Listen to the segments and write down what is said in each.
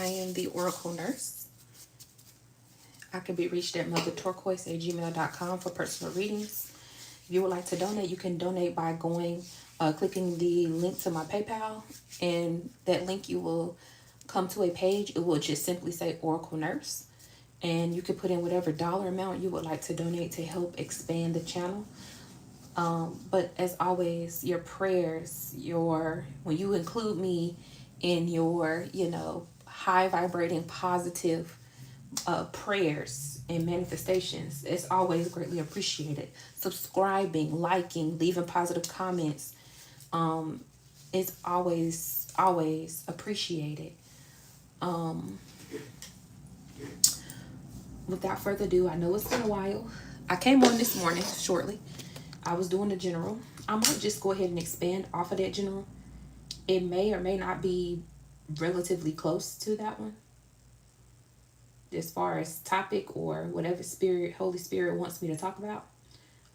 I am the Oracle Nurse. I can be reached at motherturquoise@gmail.com for personal readings. If you would like to donate, you can donate by clicking the link to my PayPal, and that link you will come to a page. It will just simply say Oracle Nurse, and you can put in whatever dollar amount you would like to donate to help expand the channel. But as always, your prayers, when you include me in your, high vibrating positive prayers and manifestations, it's always greatly appreciated. Subscribing, liking, leaving positive comments, is always appreciated. Without further ado, I know it's been a while. I came on this morning shortly. I was doing a general. I might just go ahead and expand off of that general. It may or may not be relatively close to that one as far as topic or whatever Holy Spirit wants me to talk about.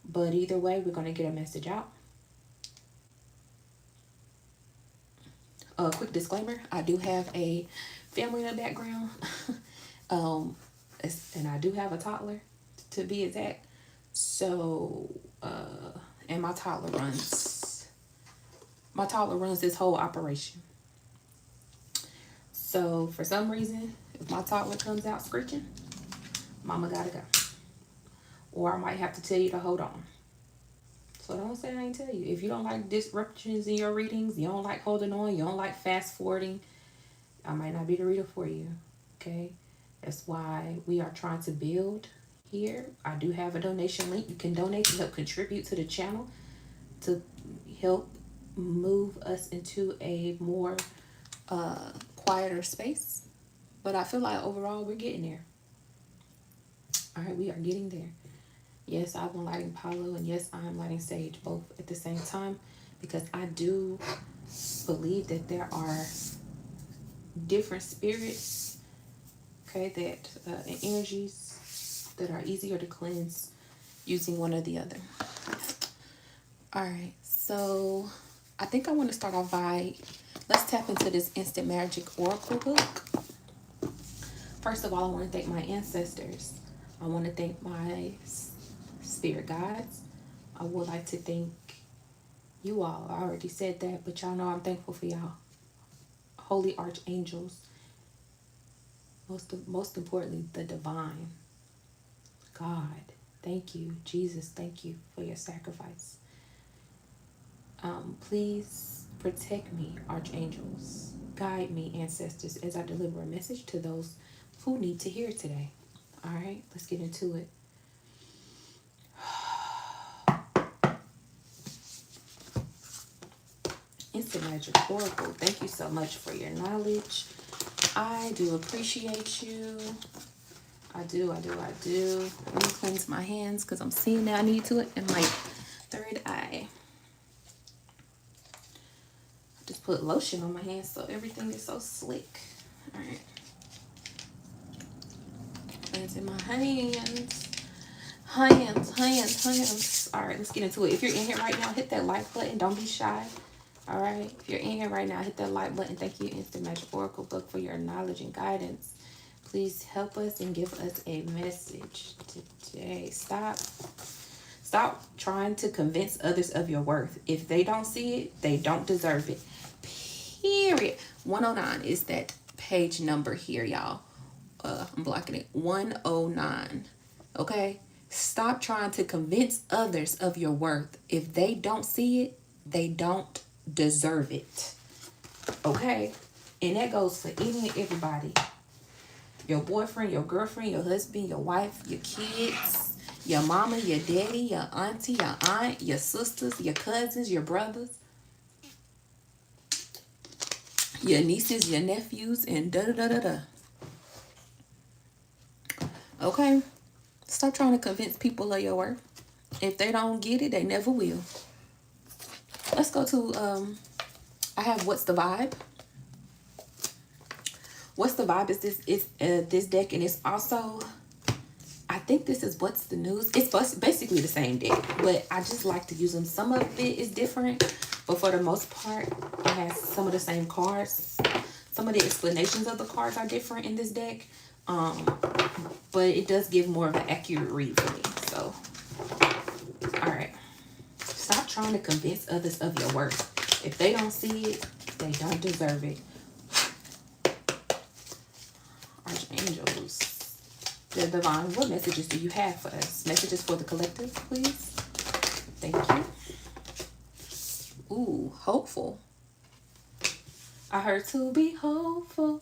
But either way, we're going to get a message out. A quick disclaimer, I do have a family in the background. And I do have a toddler, to be exact. So, and my toddler runs this whole operation. So for some reason, if my toddler comes out screeching, mama gotta go. Or I might have to tell you to hold on. So don't say I ain't tell you. If you don't like disruptions in your readings, you don't like holding on, you don't like fast forwarding, I might not be the reader for you. Okay? That's why we are trying to build here. I do have a donation link. You can donate to help contribute to the channel, to help move us into a more quieter space. But I feel like overall we're getting there. All right, we are getting there. Yes, I've been lighting Palo, and yes, I'm lighting Sage, both at the same time, because I do believe that there are different spirits, okay, and energies that are easier to cleanse using one or the other. All right, so I think I want to start off by, let's tap into this Instant Magic Oracle book. First of all, I want to thank my ancestors. I want to thank my spirit guides. I would like to thank you all. I already said that, but y'all know I'm thankful for y'all. Holy archangels. Most importantly, the divine. God, thank you. Jesus, thank you for your sacrifice. Please protect me, archangels. Guide me, ancestors, as I deliver a message to those who need to hear it today. All right, let's get into it. Instant Magic Oracle, thank you so much for your knowledge. I do appreciate you. I do. Let me cleanse my hands because I'm seeing that I need to it in my third eye. Just put lotion on my hands so everything is so slick. All right. Cleansing my hands. Hands. All right, let's get into it. If you're in here right now, hit that like button. Don't be shy. All right. If you're in here right now, hit that like button. Thank you, Instant Magic Oracle book, for your knowledge and guidance. Please help us and give us a message today. Stop trying to convince others of your worth. If they don't see it, they don't deserve it. Period. 109 is that page number here, y'all. I'm blocking it. 109. Okay? Stop trying to convince others of your worth. If they don't see it, they don't deserve it. Okay? And that goes for any and everybody. Your boyfriend, your girlfriend, your husband, your wife, your kids, your mama, your daddy, your auntie, your aunt, your sisters, your cousins, your brothers, your nieces, your nephews, and da-da-da-da-da. Okay? Stop trying to convince people of your worth. If they don't get it, they never will. Let's go to, I have What's the Vibe? What's the Vibe is this deck, and it's also, I think this is What's the News. It's basically the same deck, but I just like to use them. Some of it is different, but for the most part, it has some of the same cards. Some of the explanations of the cards are different in this deck. But it does give more of an accurate read for me. So, all right. Stop trying to convince others of your worth. If they don't see it, they don't deserve it. Archangels. The divine, what messages do you have for us? Messages for the collective, please. Thank you. Ooh, hopeful. I heard to be hopeful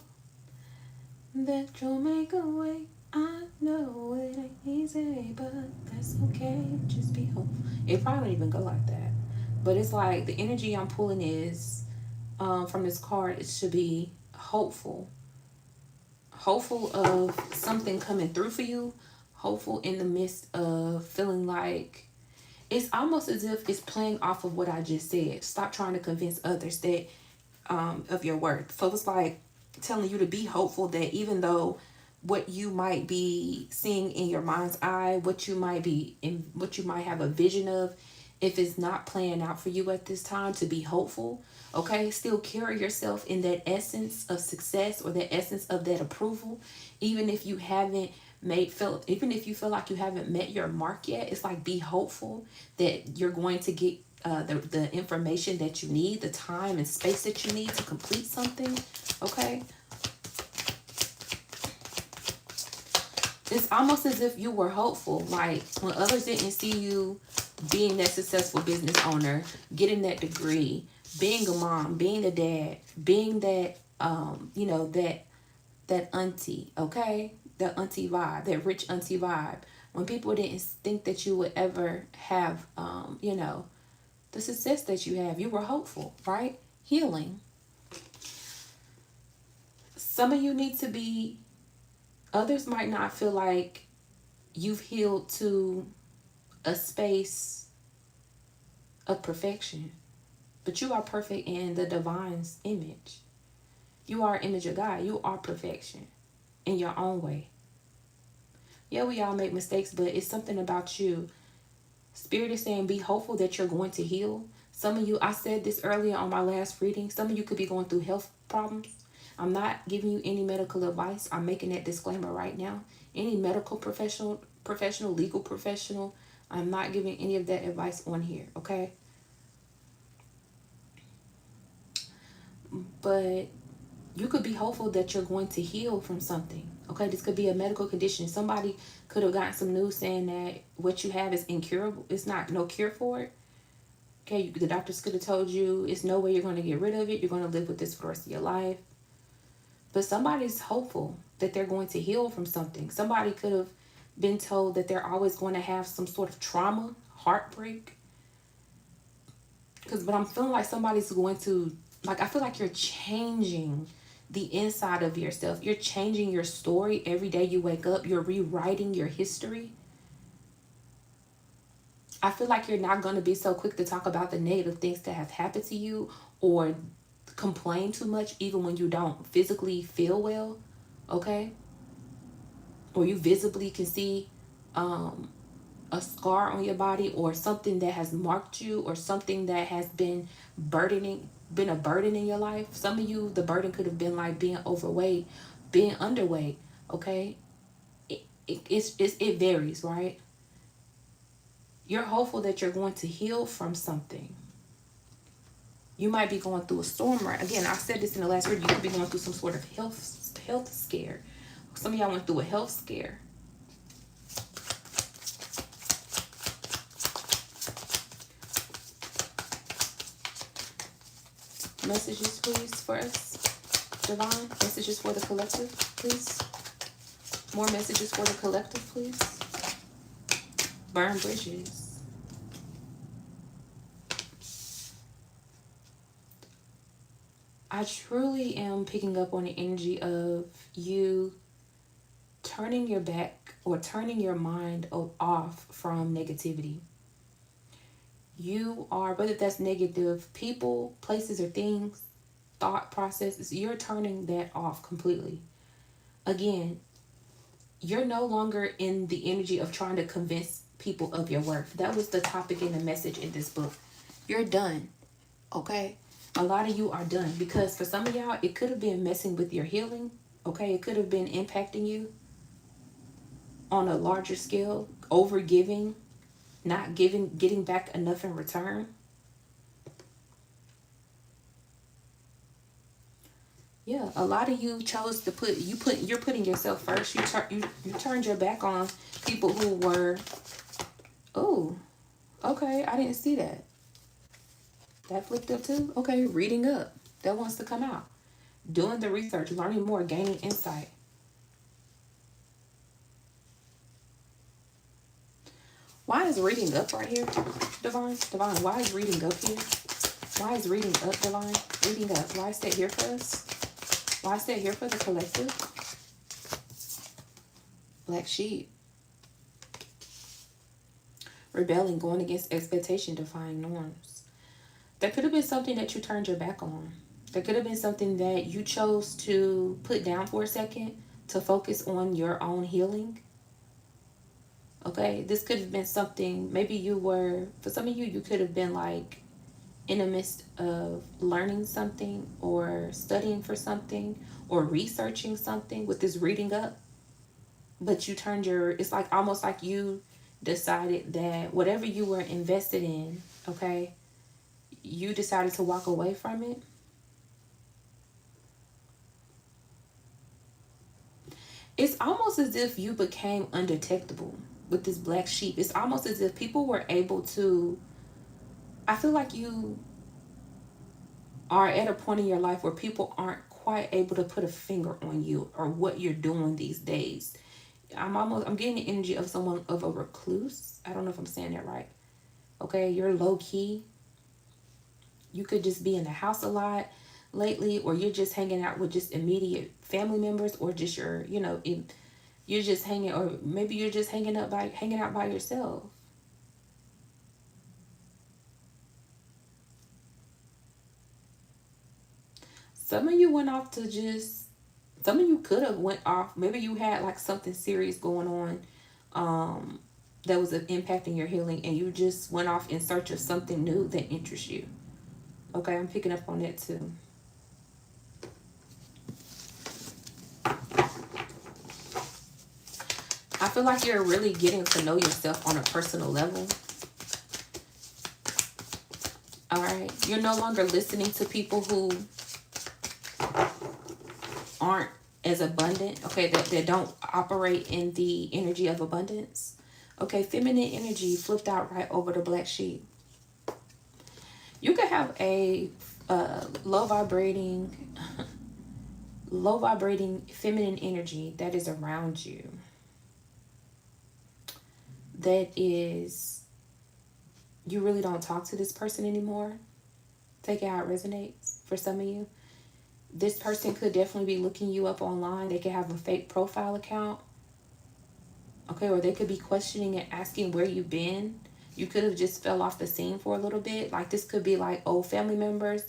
that you'll make a way. I know it ain't easy, but that's okay. Just be hopeful. It probably don't even go like that. But it's like the energy I'm pulling is from this card, it should be hopeful. Hopeful of something coming through for you. Hopeful in the midst of feeling like it's almost as if it's playing off of what I just said. Stop trying to convince others that of your worth. So it's like telling you to be hopeful that even though what you might be seeing in your mind's eye, what you might have a vision of, if it's not playing out for you at this time, to be hopeful. Okay, still carry yourself in that essence of success or the essence of that approval, even if you even if you feel like you haven't met your mark yet. It's like, be hopeful that you're going to get the information that you need, the time and space that you need to complete something. Okay, it's almost as if you were hopeful, like when others didn't see you being that successful business owner, getting that degree, being a mom, being a dad, being that that auntie. Okay, that auntie vibe, that rich auntie vibe. When people didn't think that you would ever have the success that you have, you were hopeful, right? Healing. Some of you need to be, others might not feel like you've healed to a space of perfection, but you are perfect in the divine's image. You are image of God. You are perfection in your own way. Yeah, we all make mistakes, but it's something about you. Spirit is saying be hopeful that you're going to heal. Some of you, I said this earlier on my last reading, some of you could be going through health problems. I'm not giving you any medical advice. I'm making that disclaimer right now. Any medical professional, legal professional, I'm not giving any of that advice on here, okay? But you could be hopeful that you're going to heal from something. Okay, this could be a medical condition. Somebody could have gotten some news saying that what you have is incurable. It's not no cure for it. Okay, the doctors could have told you it's no way you're going to get rid of it. You're going to live with this for the rest of your life. But somebody's hopeful that they're going to heal from something. Somebody could have been told that they're always going to have some sort of trauma, heartbreak. But I'm feeling like somebody's going to, like, I feel like you're changing the inside of yourself. You're changing your story every day you wake up. You're rewriting your history. I feel like you're not going to be so quick to talk about the negative things that have happened to you or complain too much even when you don't physically feel well, okay? Or you visibly can see a scar on your body or something that has marked you or something that has been a burden in your life. Some of you, the burden could have been like being overweight, being underweight, okay? It varies, right? You're hopeful that you're going to heal from something. You might be going through a storm, right? Again, I said this in the last reading. You could be going through some sort of health scare. Some of y'all went through a health scare. Messages, please, for us. Divine, messages for the collective, please. More messages for the collective, please. Burn bridges. I truly am picking up on the energy of you turning your back or turning your mind off from negativity. You are, whether that's negative people, places, or things, thought processes, you're turning that off completely. Again, you're no longer in the energy of trying to convince people of your worth. That was the topic and the message in this book. You're done, okay? A lot of you are done because for some of y'all, it could have been messing with your healing. Okay, it could have been impacting you on a larger scale, over giving, not giving, getting back enough in return. Yeah, a lot of you chose to you're putting yourself first. You turned your back on people who were, oh, okay, I didn't see that. That flipped up too. Okay, reading up. That wants to come out. Doing the research, learning more, gaining insight. Why is reading up right here, Divine? Divine, why is reading up here? Why is reading up, Divine? Reading up. Why is that here for us? Why is that here for the collective? Black sheep. Rebelling, going against expectation, defying norms. There could have been something that you turned your back on. There could have been something that you chose to put down for a second to focus on your own healing. Okay, this could have been something, maybe you were, for some of you, you could have been like in the midst of learning something or studying for something or researching something with this reading up, but you turned it's like almost like you decided that whatever you were invested in, okay, you decided to walk away from it. It's almost as if you became undetectable with this black sheep. It's almost as if people were able to, I feel like you are at a point in your life where people aren't quite able to put a finger on you or what you're doing these days. I'm getting the energy of someone of a recluse. I don't know if I'm saying that right. Okay, you're low key. You could just be in the house a lot lately, or you're just hanging out with just immediate family members, or just you're just hanging, or maybe you're just hanging out by yourself. Some of you went off to just some of you could have went off. Maybe you had like something serious going on, that was impacting your healing, and you just went off in search of something new that interests you. Okay, I'm picking up on that too. I feel like you're really getting to know yourself on a personal level. All right, you're no longer listening to people who aren't as abundant, okay, that don't operate in the energy of abundance. Okay, feminine energy flipped out right over the black sheep. You could have a low vibrating low vibrating feminine energy that is around you, that is, you really don't talk to this person anymore. Take it how it resonates for some of you. This person could definitely be looking you up online. They could have a fake profile account. Okay, or they could be questioning and asking where you've been. You could have just fell off the scene for a little bit. Like this could be like old family members.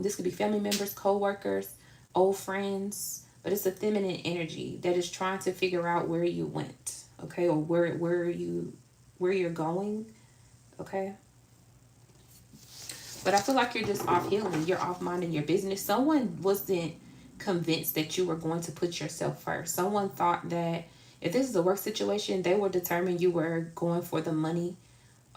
This could be family members, co-workers, old friends. But it's a feminine energy that is trying to figure out where you went. Okay, or where you're going. Okay. But I feel like you're just off healing. You're off minding your business. Someone wasn't convinced that you were going to put yourself first. Someone thought that if this is a work situation, they were determined you were going for the money,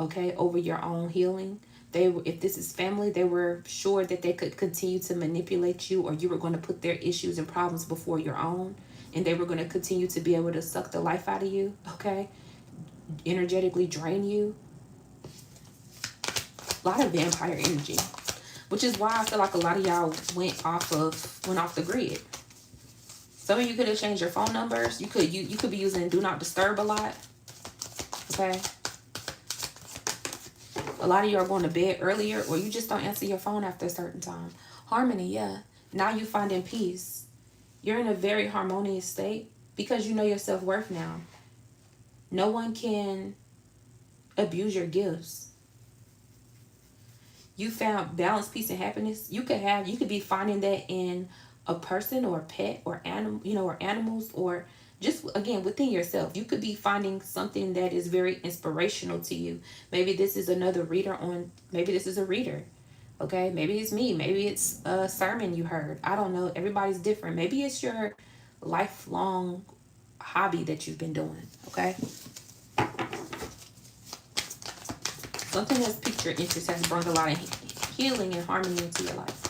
okay, over your own healing. If this is family, they were sure that they could continue to manipulate you, or you were going to put their issues and problems before your own, and they were going to continue to be able to suck the life out of you, okay, energetically drain you. A lot of vampire energy, which is why I feel like a lot of y'all went off the grid. Some of you could have changed your phone numbers. You could be using do not disturb a lot. Okay. A lot of you are going to bed earlier, or you just don't answer your phone after a certain time. Harmony, yeah. Now you finding peace. You're in a very harmonious state because you know your self-worth now. No one can abuse your gifts. You found balance, peace, and happiness. You could be finding that in a person or a pet or animal, or animals, or just again within yourself. You could be finding something that is very inspirational to you. Maybe this is a reader. Okay, maybe it's me. Maybe it's a sermon you heard. I don't know. Everybody's different. Maybe it's your lifelong hobby that you've been doing. Okay, something that's piqued your interest has brought a lot of healing and harmony into your life.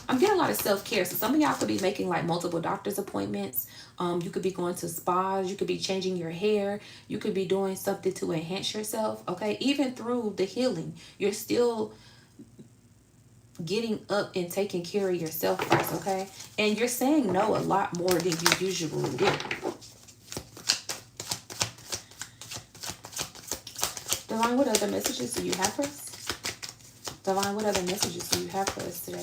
I'm getting a lot of self-care. So some of y'all could be making like multiple doctor's appointments. You could be going to spas. You could be changing your hair. You could be doing something to enhance yourself. Okay. Even through the healing, you're still getting up and taking care of yourself first. Okay. And you're saying no a lot more than you usually do. Divine, what other messages do you have for us? Divine, what other messages do you have for us today?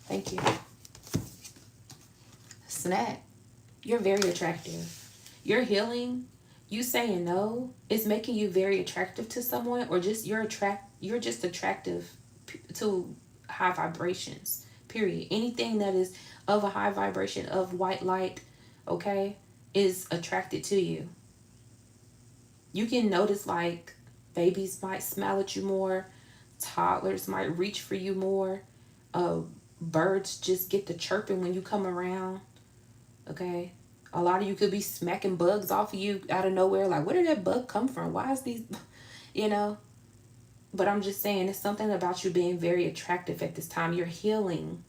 Thank you. Snap. You're very attractive. Your healing, you saying no, is making you very attractive to someone, or just you're just attractive to high vibrations. Period. Anything that is of a high vibration of white light, okay, is attracted to you. You can notice like babies might smile at you more, toddlers might reach for you more, uh birds just get to chirping when you come around. Okay. A lot of you could be smacking bugs off of you out of nowhere. Like, where did that bug come from? Why is these, you know? But I'm just saying, it's something about you being very attractive at this time. Your healing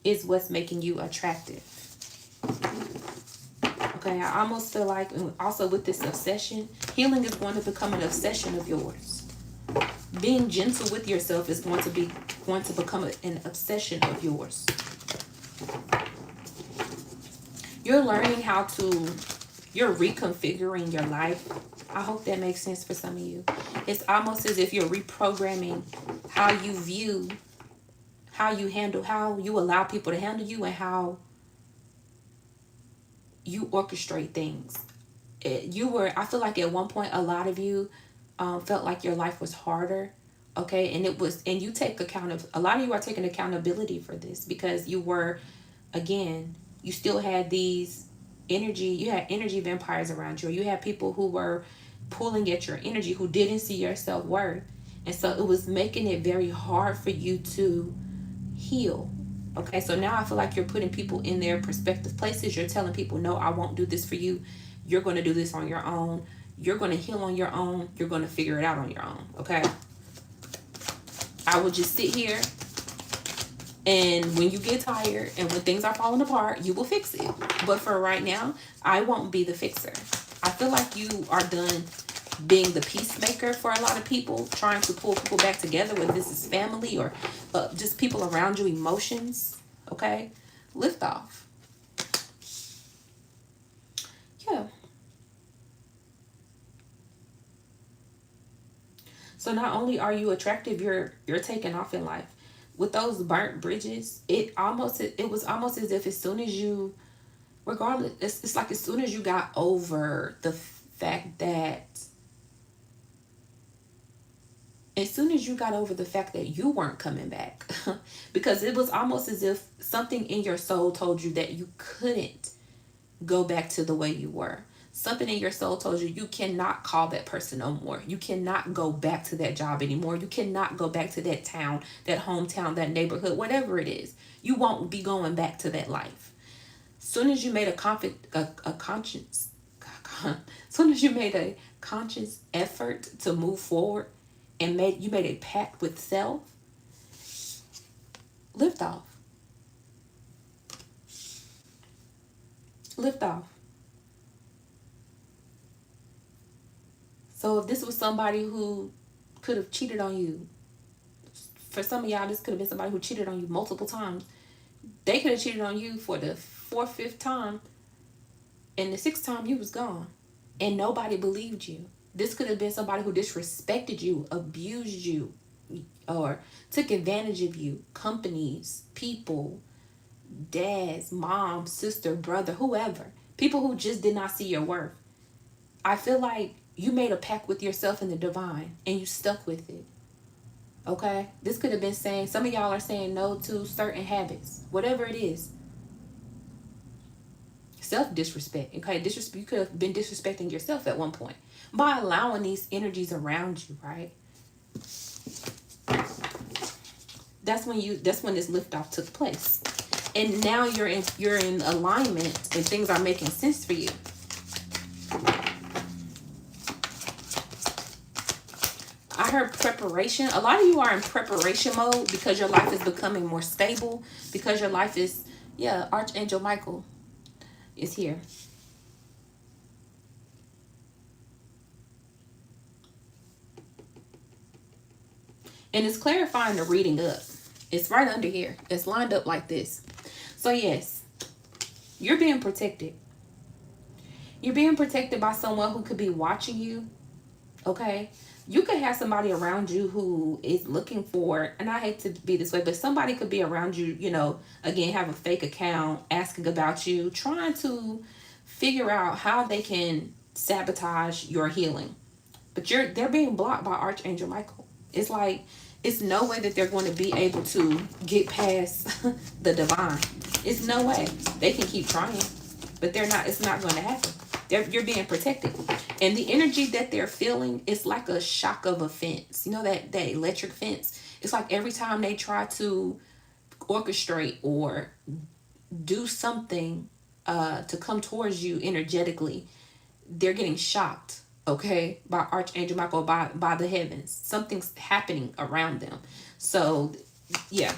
is what's making you attractive. Okay. I almost feel like, also with this obsession, healing is going to become an obsession of yours. Being gentle with yourself is going to become an obsession of yours. You're learning how to, you're reconfiguring your life. I hope that makes sense for some of you. It's almost as if you're reprogramming how you view, how you handle, how you allow people to handle you, and how you orchestrate things. I feel like at one point, a lot of you felt like your life was harder. Okay. And you take account of, a lot of you are taking accountability for this, because you were, again, you still had you had energy vampires around you, or you had people who were pulling at your energy who didn't see your self-worth. And so it was making it very hard for you to heal. Okay, so now I feel like you're putting people in their prospective places. You're telling people, no, I won't do this for you. You're going to do this on your own. You're going to heal on your own. You're going to figure it out on your own. Okay, I will just sit here, and when you get tired and when things are falling apart, you will fix it. But for right now, I won't be the fixer. I feel like you are done being the peacemaker for a lot of people, trying to pull people back together, whether this is family or just people around you, emotions. Okay? Lift off. Yeah. So not only are you attractive, you're taking off in life. With those burnt bridges, it was almost as if as soon as you, regardless, it's like as soon as you got over the fact that, as soon as you got over the fact that you weren't coming back, because it was almost as if something in your soul told you that you couldn't go back to the way you were. Something in your soul told you you cannot call that person no more. You cannot go back to that job anymore. You cannot go back to that town, that hometown, that neighborhood, whatever it is. You won't be going back to that life. Soon as you made a conscience, soon as you made a conscious effort to move forward, and you made a pact with self, lift off. Lift off. So if this was somebody who could have cheated on you, for some of y'all, this could have been somebody who cheated on you multiple times. They could have cheated on you for the fourth, fifth time, and the sixth time you was gone, and nobody believed you. This could have been somebody who disrespected you, abused you, or took advantage of you. Companies, people, dads, mom, sister, brother, whoever. People who just did not see your worth. I feel like you made a pact with yourself and the divine, and you stuck with it. Okay? This could have been saying, some of y'all are saying no to certain habits, whatever it is. Self-disrespect. Okay? You could have been disrespecting yourself at one point by allowing these energies around you, right? That's when this liftoff took place. And now you're in alignment and things are making sense for you. I heard preparation. A lot of you are in preparation mode because your life is becoming more stable. Because your life is, yeah, Archangel Michael is here. And it's clarifying the reading up. It's right under here. It's lined up like this. So yes, you're being protected. You're being protected by someone who could be watching you. Okay? You could have somebody around you who is looking for, and I hate to be this way, but somebody could be around you, you know, again, have a fake account, asking about you, trying to figure out how they can sabotage your healing. But they're being blocked by Archangel Michael. It's like, it's no way that they're going to be able to get past the divine. It's no way. They can keep trying, but they're not. It's not going to happen. You're being protected, and the energy that they're feeling is like a shock of a fence. You know that electric fence. It's like every time they try to orchestrate or do something to come towards you energetically, they're getting shocked. Okay, by Archangel Michael, by the heavens. Something's happening around them. So, yeah,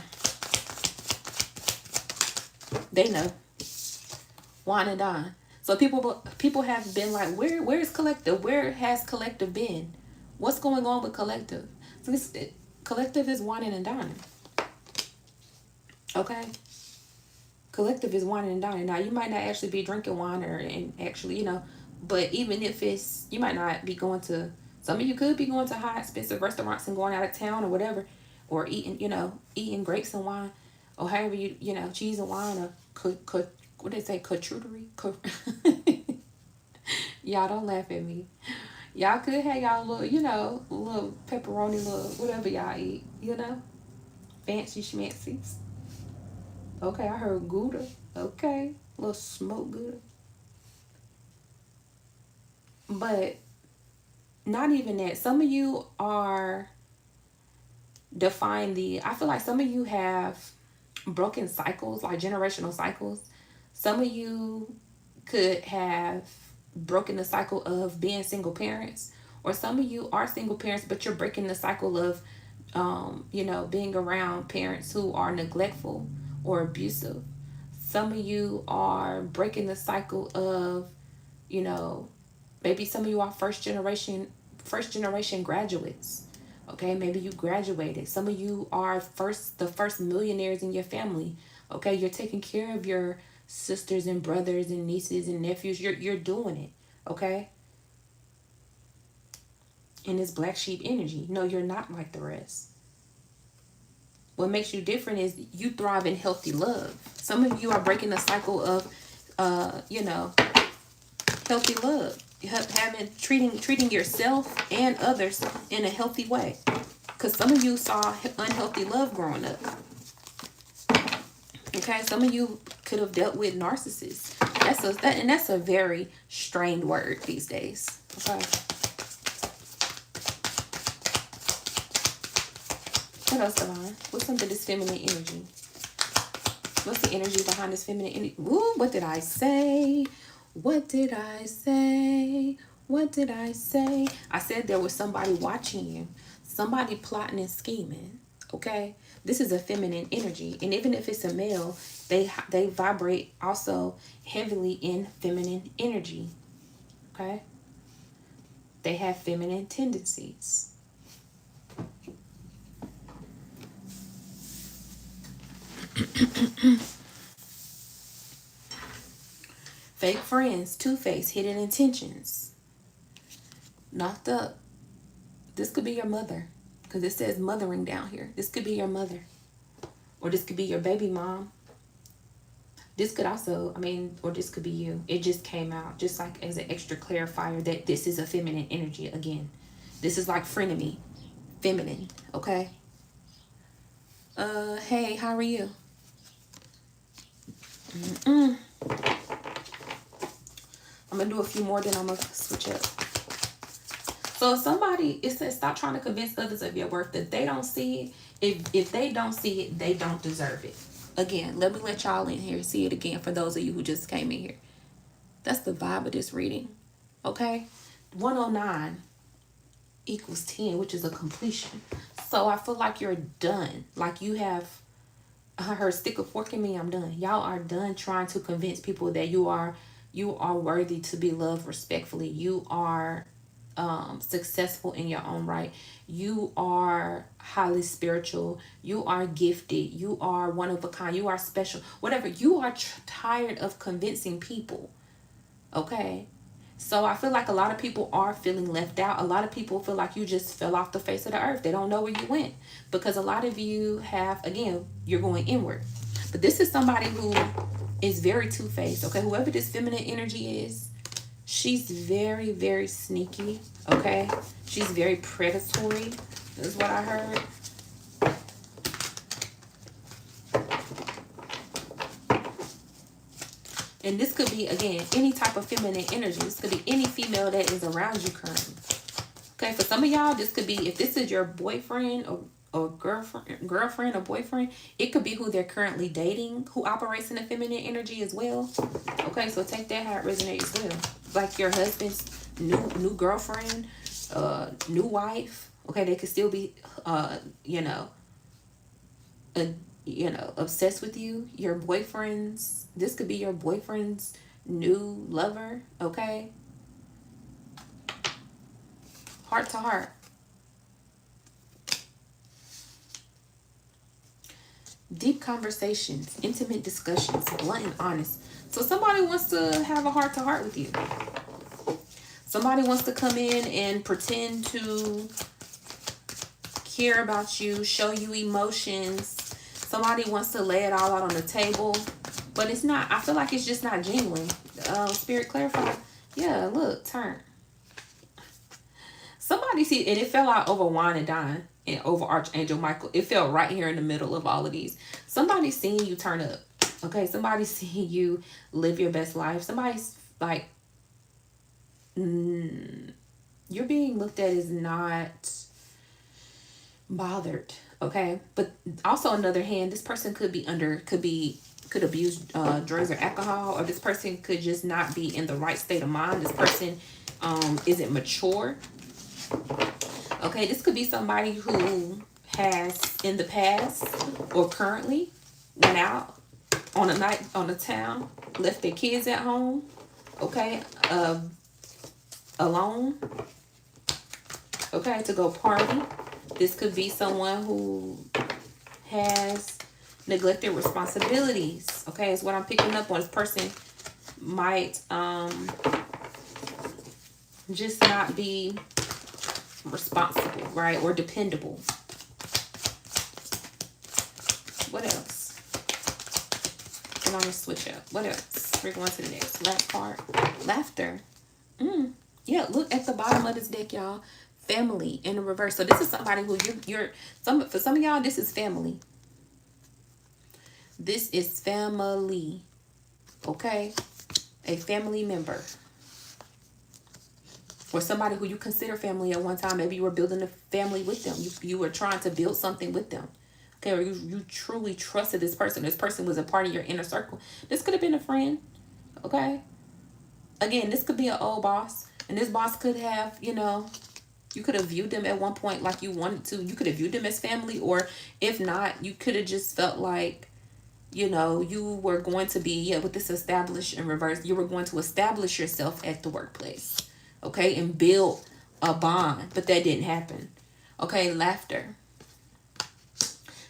they know. Wine and dine. So people have been like, where's collective? Where has collective been? What's going on with collective? So collective is whining and dining. Okay. Collective is whining and dining. Now you might not actually be drinking wine and actually, you know, but even if it's, you might not be going to, some of you could be going to high expensive restaurants and going out of town or whatever, or eating, you know, eating grapes and wine, or however you know, cheese and wine, or what they say, charcuterie. Y'all don't laugh at me. Y'all could have y'all little, you know, little pepperoni, little whatever y'all eat, you know, fancy schmancies. Okay, I heard Gouda. Okay, little smoked Gouda. But not even that. Some of you are defying I feel like some of you have broken cycles, like generational cycles. Some of you could have broken the cycle of being single parents, or some of you are single parents, but you're breaking the cycle of, you know, being around parents who are neglectful or abusive. Some of you are breaking the cycle of, you know, maybe some of you are first generation graduates. Okay, maybe you graduated. Some of you are the first millionaires in your family. Okay, you're taking care of your sisters and brothers and nieces and nephews. You're doing it. Okay? In this black sheep energy. No, you're not like the rest. What makes you different is you thrive in healthy love. Some of you are breaking the cycle of you know, healthy love. Treating yourself and others in a healthy way. Because some of you saw unhealthy love growing up. Okay, some of you could have dealt with narcissists. That's a very strained word these days. Okay. What else, Divine? What's under this feminine energy? What's the energy behind this feminine energy? Ooh, what did I say? What did I say? What did I say? I said there was somebody watching you. Somebody plotting and scheming. Okay? This is a feminine energy. And even if it's a male, they vibrate also heavily in feminine energy. Okay? They have feminine tendencies. Fake friends, two-faced, hidden intentions. Knocked up. This could be your mother, because it says mothering down here. This could be your mother, or this could be your baby mom. This could also, or this could be you. It just came out just like as an extra clarifier that this is a feminine energy again. This is like frenemy, feminine, okay? Hey, how are you? I'm gonna do a few more, then I'm gonna switch up. So if somebody, it says stop trying to convince others of your worth that they don't see it. If they don't see it, they don't deserve it. Again, let me let y'all in here see it again for those of you who just came in here. That's the vibe of this reading. Okay? 109 equals 10, which is a completion. So I feel like you're done. Like you have, I heard stick a fork in me, I'm done. Y'all are done trying to convince people that you are worthy to be loved respectfully. You are successful in your own right. You are highly spiritual. You are gifted. You are one of a kind. You are special. Whatever. You are tired of convincing people. Okay? So I feel like a lot of people are feeling left out. A lot of people feel like you just fell off the face of the earth. They don't know where you went. Because a lot of you have, again, you're going inward. But this is somebody who is very two-faced. Okay? Whoever this feminine energy is, she's very, very sneaky. Okay? She's very predatory. Is what I heard. And this could be, again, any type of feminine energy. This could be any female that is around you currently. Okay, for some of y'all, this could be, if this is your boyfriend or girlfriend or boyfriend, it could be who they're currently dating, who operates in the feminine energy as well. Okay, so take that how it resonates as well. Like your husband's new girlfriend, new wife. Okay, they could still be, obsessed with you. Your boyfriend's, this could be your boyfriend's new lover. Okay, heart to heart. Deep conversations, intimate discussions, blunt and honest. So somebody wants to have a heart to heart with you. Somebody wants to come in and pretend to care about you, show you emotions. Somebody wants to lay it all out on the table, but it's not. I feel like it's just not genuine. Spirit clarify. Yeah, look, turn. Somebody see, and it fell out over wine and dine and over Archangel Michael. It fell right here in the middle of all of these. Somebody's seeing you turn up. Okay, somebody's seeing you live your best life. Somebody's like, you're being looked at as not bothered. Okay, but also on the other hand, this person could abuse drugs or alcohol, or this person could just not be in the right state of mind. This person isn't mature. Okay, this could be somebody who has in the past or currently went out on a night on a town, left their kids at home. Okay, alone. Okay, to go party. This could be someone who has neglected responsibilities. Okay, is what I'm picking up on. This person might just not be responsible, right? Or dependable. What else? We're gonna switch up. What else? We're going to the next last part. Laughter. Yeah, look at the bottom of this deck, y'all. Family in the reverse. So this is somebody who for some of y'all, this is family. This is family. Okay? A family member. Or somebody who you consider family at one time. Maybe you were building a family with them. You were trying to build something with them. Okay, or you truly trusted this person. This person was a part of your inner circle. This could have been a friend. Okay? Again, this could be an old boss. And this boss could have, you could have viewed them at one point like you wanted to. You could have viewed them as family. Or if not, you could have just felt like, you were going to be, with this established in reverse, you were going to establish yourself at the workplace. Okay, and build a bond. But that didn't happen. Okay, laughter.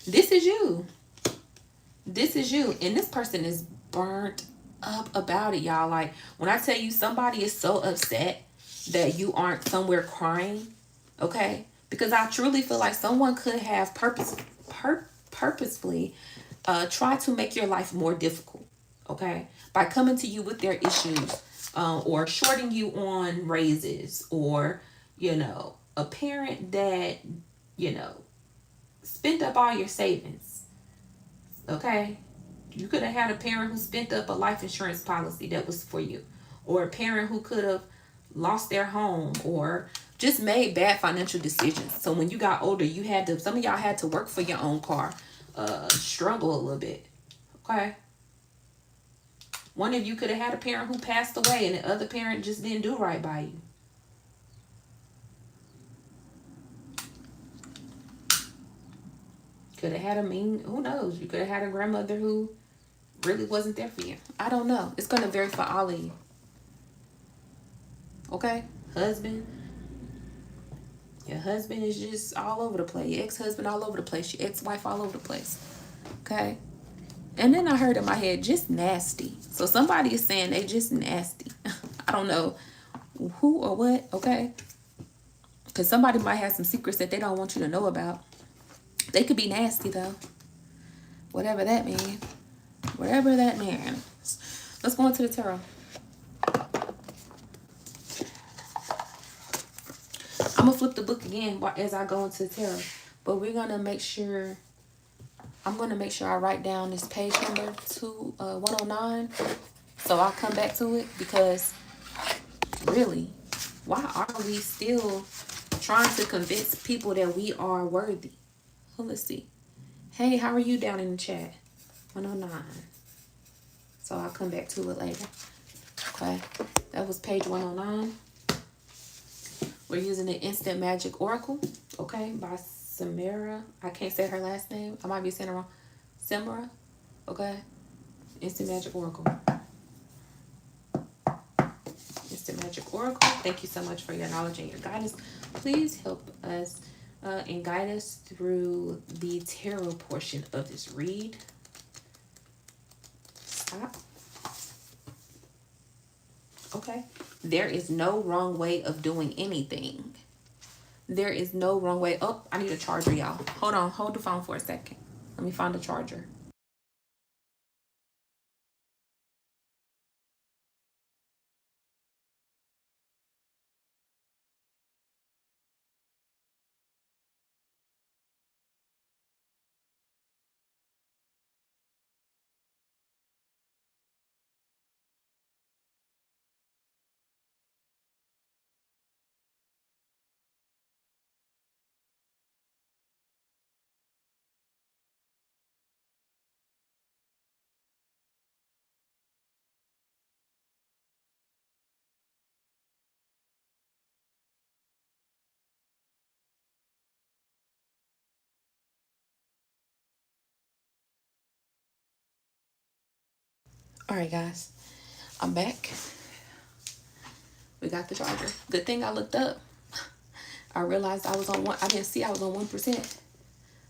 This is you. This is you. And this person is burnt up about it, y'all. Like, when I tell you somebody is so upset that you aren't somewhere crying, okay? Because I truly feel like someone could have purposefully tried to make your life more difficult, okay? By coming to you with their issues, or shorting you on raises, or, a parent that, spent up all your savings, okay? You could have had a parent who spent up a life insurance policy that was for you, or a parent who could have lost their home, or just made bad financial decisions. So when you got older, you had to, some of y'all had to work for your own car, struggle a little bit. Okay. One of you could have had a parent who passed away and the other parent just didn't do right by you. Could have had a mean, who knows? You could have had a grandmother who really wasn't there for you. I don't know. It's going to vary for all of you. Okay? Husband. Your husband is just all over the place. Your ex-husband all over the place. Your ex-wife all over the place. Okay? And then I heard in my head, just nasty. So somebody is saying they just nasty. I don't know who or what, okay? Because somebody might have some secrets that they don't want you to know about. They could be nasty, though. Whatever that means. Whatever that means. Let's go into the tarot. I'm going to flip the book again as I go into the tarot. But we're going to make sure... I'm going to make sure I write down this page number 109. So I'll come back to it. Because, really, why are we still trying to convince people that we are worthy? Well, let's see. Hey, how are you down in the chat? 109. So I'll come back to it later. Okay. That was page 109. We're using the Instant Magic Oracle. Okay. By Samara. I can't say her last name. I might be saying it wrong. Samara. Okay. Instant Magic Oracle. Instant Magic Oracle. Thank you so much for your knowledge and your guidance. Please help us and guide us through the tarot portion of this read. Stop. Okay. There is no wrong way of doing anything. There is no wrong way. Oh, I need a charger, y'all. Hold on. Hold the phone for a second. Let me find a charger. All right, guys. I'm back. We got the charger. Good thing I looked up. I realized I was on one. I didn't see I was on 1%.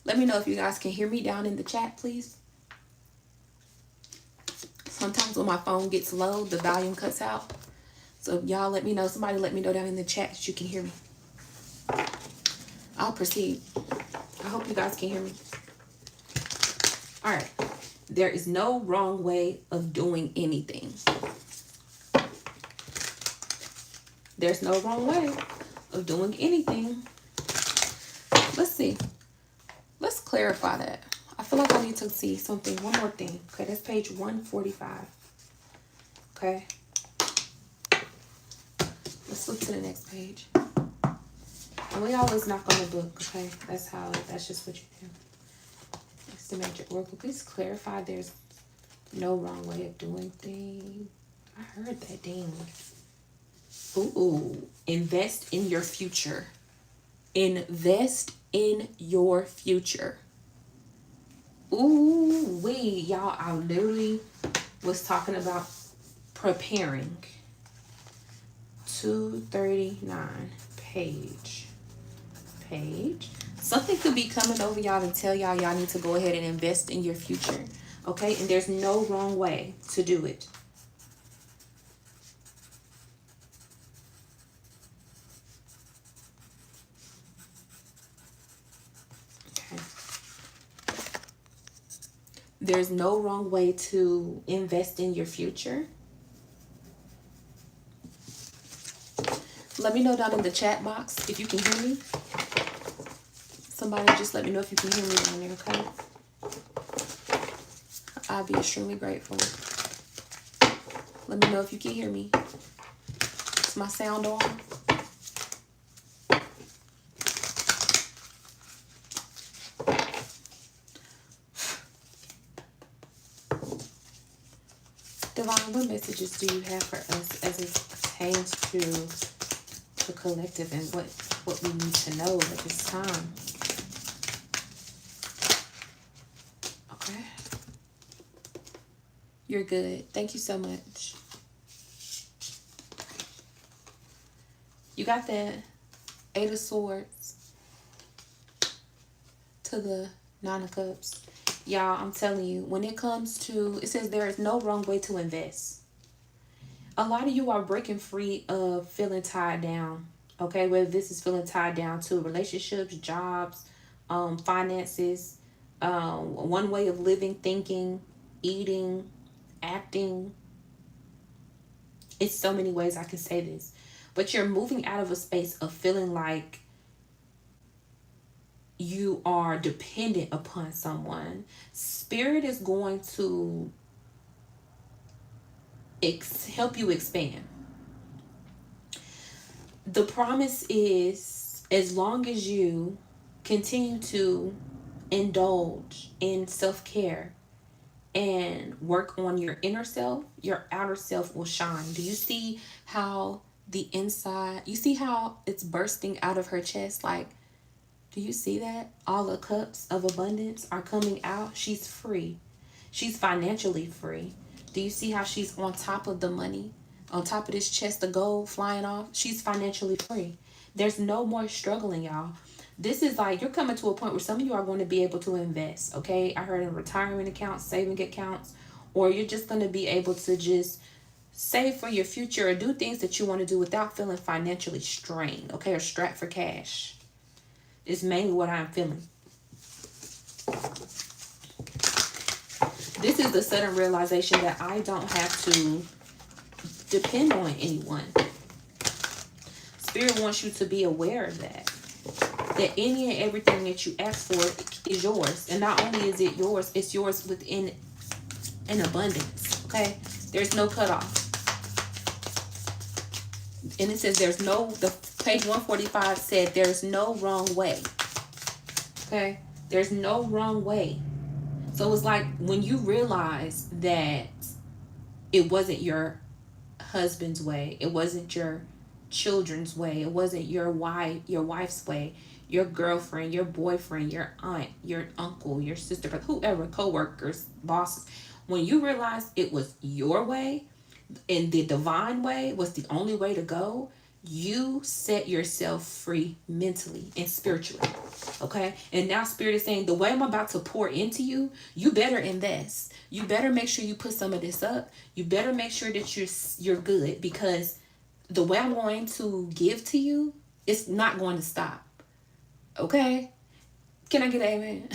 Let me know if you guys can hear me down in the chat, please. Sometimes when my phone gets low, the volume cuts out. So y'all let me know. Somebody let me know down in the chat that you can hear me. I'll proceed. I hope you guys can hear me. All right. There is no wrong way of doing anything. There's no wrong way of doing anything. Let's see. Let's clarify that. I feel like I need to see something. One more thing. Okay, that's page 145. Okay. Let's flip to the next page. And we always knock on the book, okay? That's just what you do. It's the Magic Oracle. Please clarify there's no wrong way of doing things. I heard that ding. Ooh, invest in your future. Invest in your future. Ooh, y'all, I literally was talking about preparing. 239 page. Something could be coming over y'all and tell y'all need to go ahead and invest in your future. Okay, and there's no wrong way to do it. There's no wrong way to invest in your future. Let me know down in the chat box if you can hear me. Somebody just let me know if you can hear me down there, okay? I'll be extremely grateful. Let me know if you can hear me. Is my sound on? Divine, what messages do you have for us as it pertains to the collective and what we need to know at this time? Okay. You're good. Thank you so much. You got that Eight of Swords to the Nine of Cups. Y'all, I'm telling you, when it comes to, it says there is no wrong way to invest. A lot of you are breaking free of feeling tied down. Okay, whether this is feeling tied down to relationships, jobs, finances, one way of living, thinking, eating, acting. It's so many ways I can say this. But you're moving out of a space of feeling like you are dependent upon someone. Spirit is going to help you expand. The promise is, as long as you continue to indulge in self-care and work on your inner self, your outer self will shine. Do you see how the inside, you see how it's bursting out of her chest? Like, do you see that? All the cups of abundance are coming out. She's free. She's financially free. Do you see how she's on top of the money? On top of this chest of gold flying off? She's financially free. There's no more struggling, y'all. This is like, you're coming to a point where some of you are going to be able to invest, okay? I heard in retirement accounts, saving accounts, or you're just going to be able to just save for your future or do things that you want to do without feeling financially strained, okay? Or strapped for cash. It's mainly what I'm feeling. This is the sudden realization that I don't have to depend on anyone. Spirit wants you to be aware of that. That any and everything that you ask for is yours. And not only is it yours, it's yours within an abundance. Okay? There's no cutoff. And it says there's no, the page 145 said there's no wrong way. Okay? There's no wrong way. So it's like when you realize that it wasn't your husband's way, it wasn't your children's way, it wasn't your wife's way, your girlfriend, your boyfriend, your aunt, your uncle, your sister, whoever, co-workers, bosses. When you realize it was your way and the divine way was the only way to go, you set yourself free mentally and spiritually. Okay? And now Spirit is saying, the way I'm about to pour into you, you better invest. You better make sure you put some of this up. You better make sure that you're good, because the way I'm going to give to you, it's not going to stop. Okay? Can I get an amen?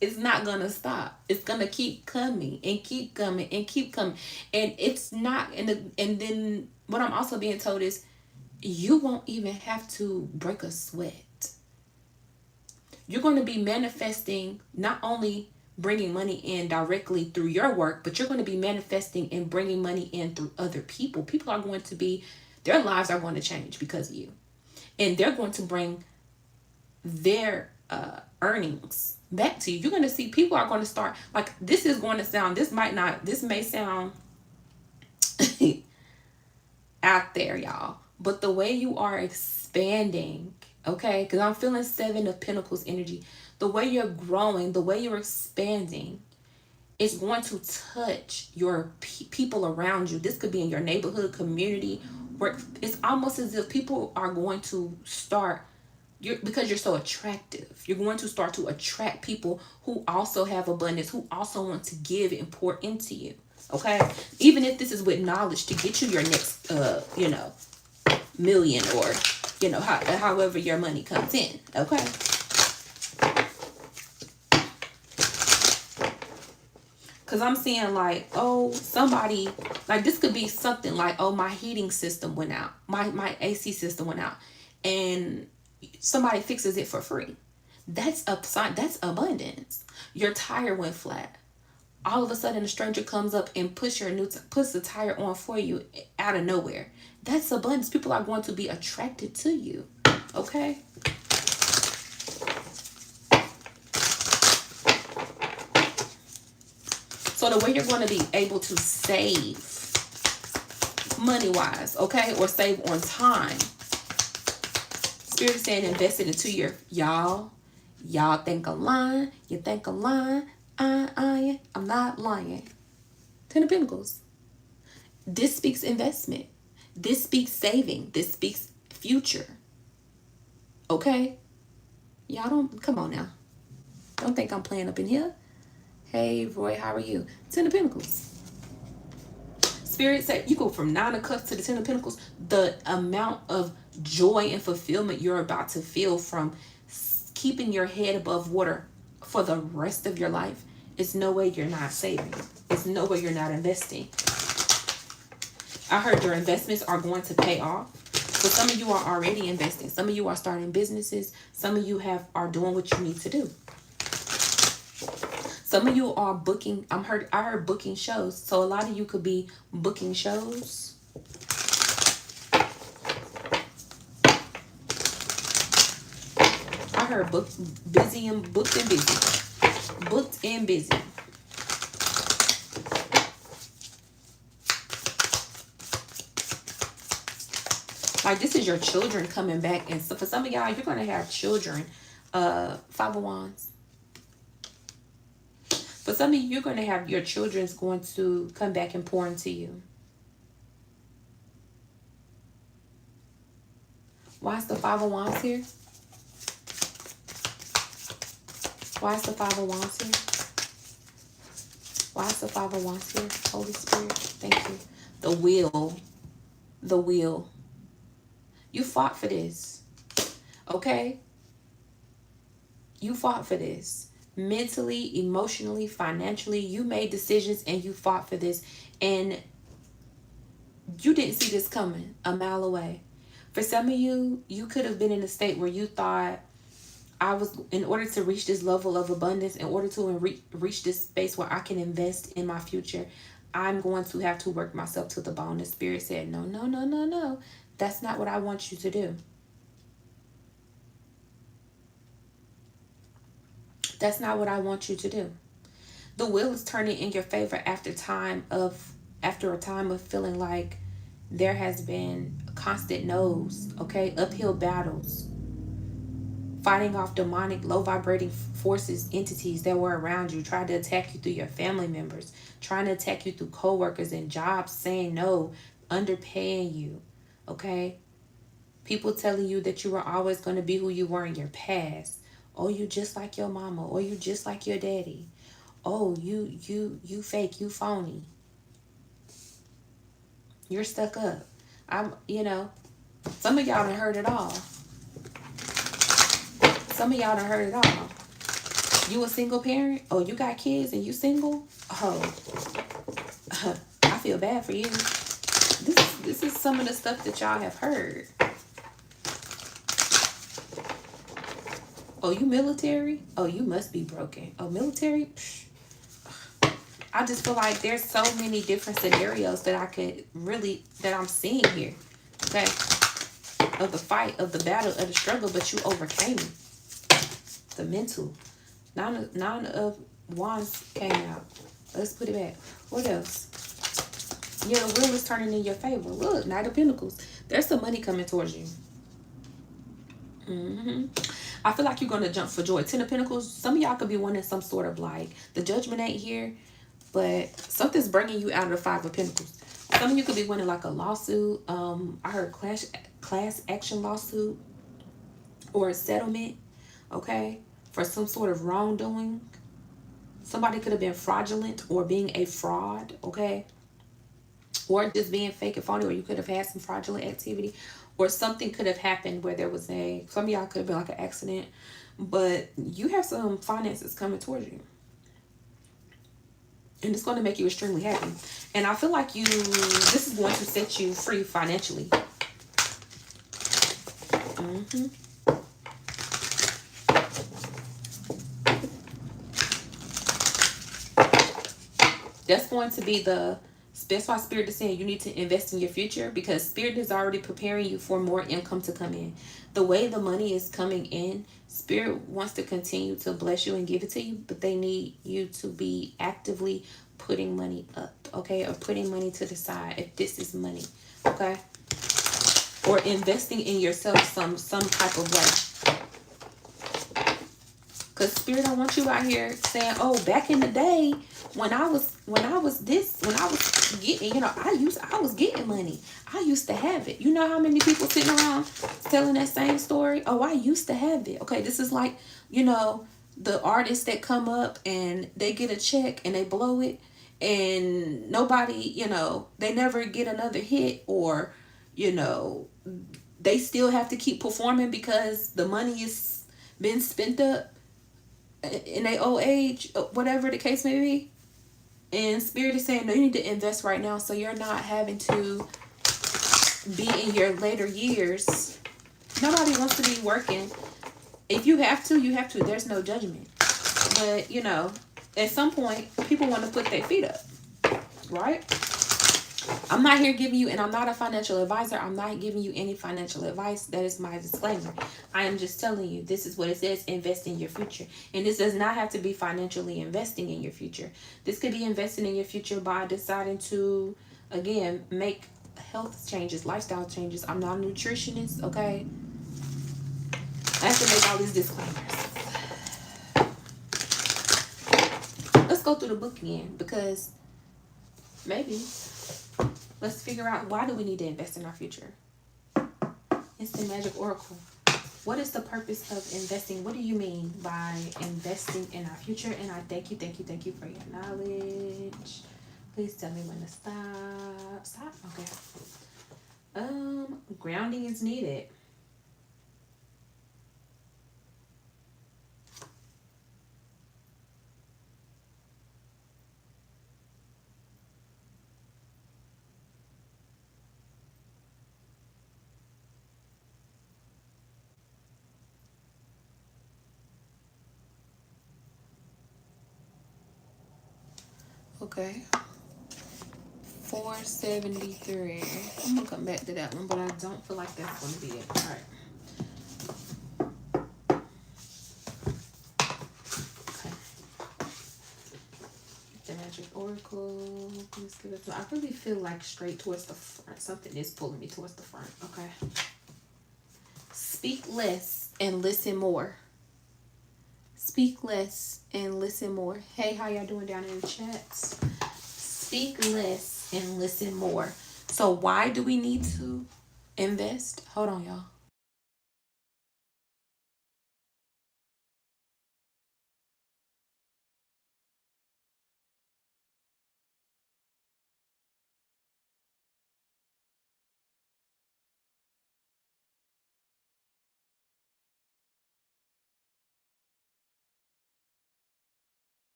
It's not going to stop. It's going to keep coming and keep coming and keep coming. And it's not, and then what I'm also being told is, you won't even have to break a sweat. You're going to be manifesting, not only bringing money in directly through your work, but you're going to be manifesting and bringing money in through other people. People are going to be, their lives are going to change because of you. And they're going to bring their earnings back to you. You're going to see people are going to start, like, this may sound out there, y'all. But the way you are expanding, okay, because I'm feeling 7 of Pentacles energy. The way you're growing, the way you're expanding, it's going to touch your people around you. This could be in your neighborhood, community, where it's almost as if people are going to start, because you're so attractive, you're going to start to attract people who also have abundance, who also want to give and pour into you. Okay, even if this is with knowledge to get you your next, million, or, however your money comes in. Okay. Because I'm seeing like, oh, somebody, like this could be something like, oh, my heating system went out. My AC system went out. And somebody fixes it for free. That's that's abundance. Your tire went flat. All of a sudden a stranger comes up and puts the tire on for you out of nowhere. That's abundance. People are going to be attracted to you. Okay? So So the way you're going to be able to save money-wise, okay, or save on time, Spirit is saying invest it into your, y'all think I'm lying. You think I'm lying. I'm not lying. Ten of Pentacles. This speaks investment. This speaks saving. This speaks future. Okay? Y'all don't, come on now. Don't think I'm playing up in here. Hey, Roy, how are you? Ten of Pentacles. Spirit said you go from Nine of Cups to the Ten of Pentacles. The amount of joy and fulfillment you're about to feel from keeping your head above water for the rest of your life, it's no way you're not saving. It's no way you're not investing. I heard your investments are going to pay off. So some of you are already investing. Some of you are starting businesses. Some of you are doing what you need to do. Some of you are booking. I heard booking shows. So a lot of you could be booking shows. I heard booked and busy. Booked and busy. Like this is your children coming back. And so for some of y'all, you're going to have children. Five of Wands. For some of you, you're going to have your children's going to come back and pour into you. Why is the Five of Wands here? Why is the Five of Wands here? Why is the Five of Wands here? Holy Spirit, thank you. The wheel. The wheel. You fought for this. Okay? You fought for this. Mentally, emotionally, financially, you made decisions and you fought for this. And you didn't see this coming a mile away. For some of you, you could have been in a state where you thought, in order to reach this level of abundance, in order to reach this space where I can invest in my future, I'm going to have to work myself to the bone. The Spirit said, no, no, no, no, no. That's not what I want you to do. That's not what I want you to do. The wheel is turning in your favor after a time of feeling like there has been constant no's, okay? Uphill battles. Fighting off demonic, low vibrating forces, entities that were around you, trying to attack you through your family members, trying to attack you through coworkers and jobs, saying no, underpaying you, okay? People telling you that you were always going to be who you were in your past. Oh, you just like your mama. Or you just like your daddy. Oh, you fake, you phony. You're stuck up. Some of y'all done heard it all. Some of y'all done heard it all. You a single parent? Oh, you got kids and you single? Oh, I feel bad for you. This is some of the stuff that y'all have heard. Oh, you military? Oh, you must be broken. Oh, military? Psh. I just feel like there's so many different scenarios that I'm seeing here. Okay? Of the fight, of the battle, of the struggle, but you overcame it. The mental. Nine of Wands came out. Let's put it back. What else? Yeah, the wheel is turning in your favor. Look, Knight of Pentacles. There's some money coming towards you. I feel like you're going to jump for joy. Ten of Pentacles, some of y'all could be wanting some sort of like, the judgment ain't here, but something's bringing you out of the Five of Pentacles. Some of you could be wanting like a lawsuit. I heard class action lawsuit or a settlement, okay, for some sort of wrongdoing. Somebody could have been fraudulent or being a fraud, okay, or just being fake and phony, or you could have had some fraudulent activity. Or something could have happened where there was some of y'all could have been like an accident, but you have some finances coming towards you. And it's going to make you extremely happy. And I feel like this is going to set you free financially. That's going to be that's why Spirit is saying you need to invest in your future, because Spirit is already preparing you for more income to come in. The way the money is coming in, Spirit wants to continue to bless you and give it to you, but they need you to be actively putting money up, okay, or putting money to the side if this is money, okay, or investing in yourself some type of way. Because Spirit don't want you out here saying, oh, back in the day when I was getting, I was getting money. I used to have it. You know how many people sitting around telling that same story? Oh, I used to have it. Okay, this is like, the artists that come up and they get a check and they blow it, and nobody, they never get another hit, or, they still have to keep performing because the money is been spent up in their old age, whatever the case may be. And Spirit is saying, no, you need to invest right now so you're not having to be in your later years. Nobody wants to be working. If you have to, you have to. There's no judgment. But, at some point, people want to put their feet up, right? I'm not here giving you, and I'm not a financial advisor. I'm not giving you any financial advice. That is my disclaimer. I am just telling you, this is what it says, invest in your future. And this does not have to be financially investing in your future. This could be investing in your future by deciding to, again, make health changes, lifestyle changes. I'm not a nutritionist, okay? I have to make all these disclaimers. Let's go through the book again, because maybe let's figure out, why do we need to invest in our future? Instant Magic Oracle. What is the purpose of investing? What do you mean by investing in our future? And I thank you for your knowledge. Please tell me when to stop. Stop? Okay. Grounding is needed. Okay. 473. I'm gonna come back to that one, but I don't feel like that's gonna be it. All right. Okay. The Magic Oracle. Please give it to. I really feel like straight towards the front. Something is pulling me towards the front. Okay. Speak less and listen more. Speak less and listen more. Hey, how y'all doing down in the chats? Speak less and listen more. So why do we need to invest? Hold on, y'all.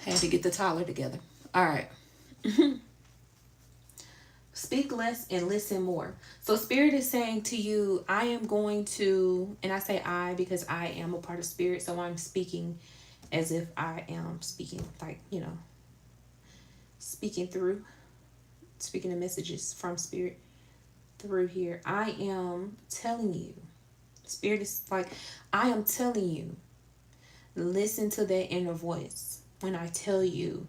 Had to get the Tyler together. All right. Speak less and listen more. So Spirit is saying to you, I am going to, and I say I because I am a part of Spirit, so I'm speaking as if I am speaking, like, speaking through, speaking the messages from Spirit through here. I am telling you, Spirit is like, I am telling you, listen to that inner voice when I tell you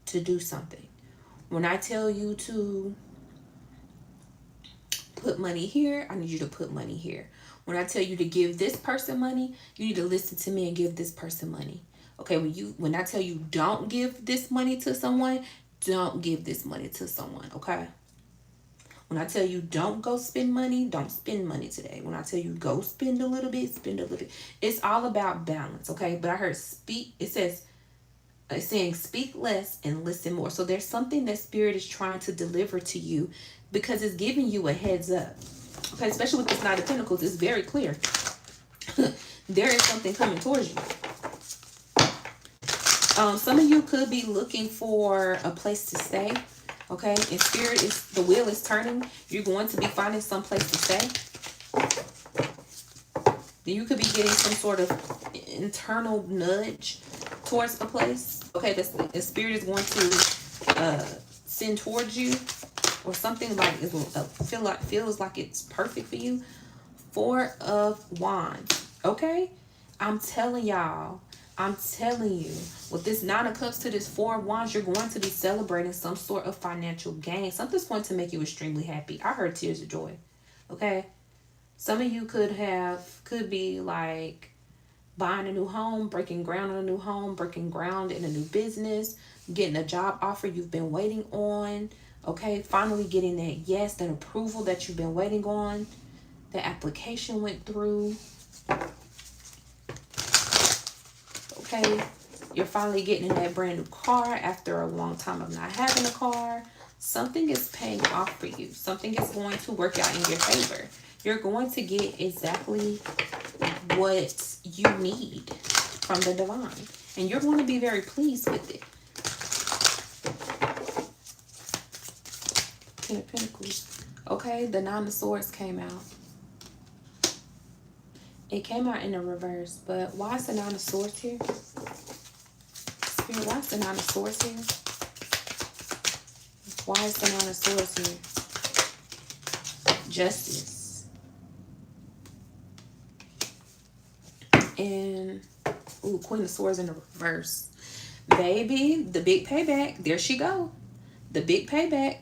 to do something. When I tell you to put money here, I need you to put money here. When I tell you to give this person money, you need to listen to me and give this person money. Okay, when I tell you don't give this money to someone, don't give this money to someone, okay? When I tell you don't go spend money, don't spend money today. When I tell you go spend a little bit, spend a little bit. It's all about balance, okay? But I heard speak, it says, It's saying speak less and listen more. So there's something that Spirit is trying to deliver to you because it's giving you a heads up. Okay, especially with this Knight of Pentacles, it's very clear. There is something coming towards you. Some of you could be looking for a place to stay. Okay, and Spirit is, the wheel is turning. You're going to be finding some place to stay. You could be getting some sort of internal nudge towards a place. Okay, the Spirit is going to send towards you, or something like it feels like it's perfect for you. Four of Wands. Okay, I'm telling y'all. I'm telling you, with this Nine of Cups to this Four of Wands, you're going to be celebrating some sort of financial gain. Something's going to make you extremely happy. I heard tears of joy. Okay. Some of you could be like buying a new home, breaking ground on a new home, breaking ground in a new business, getting a job offer you've been waiting on. Okay. Finally getting that yes, that approval that you've been waiting on. The application went through. Okay, you're finally getting in that brand new car after a long time of not having a car. Something is paying off for you. Something is going to work out in your favor. You're going to get exactly what you need from the divine. And you're going to be very pleased with it. Ten of Pentacles. Okay, the Nine of Swords came out. It came out in the reverse, but why is the Nine of Swords here? Spirit, why is the Nine of Swords here? Why is the Nine of Swords here? Justice. And, ooh, Queen of Swords in the reverse. Baby, the big payback. There she go. The big payback.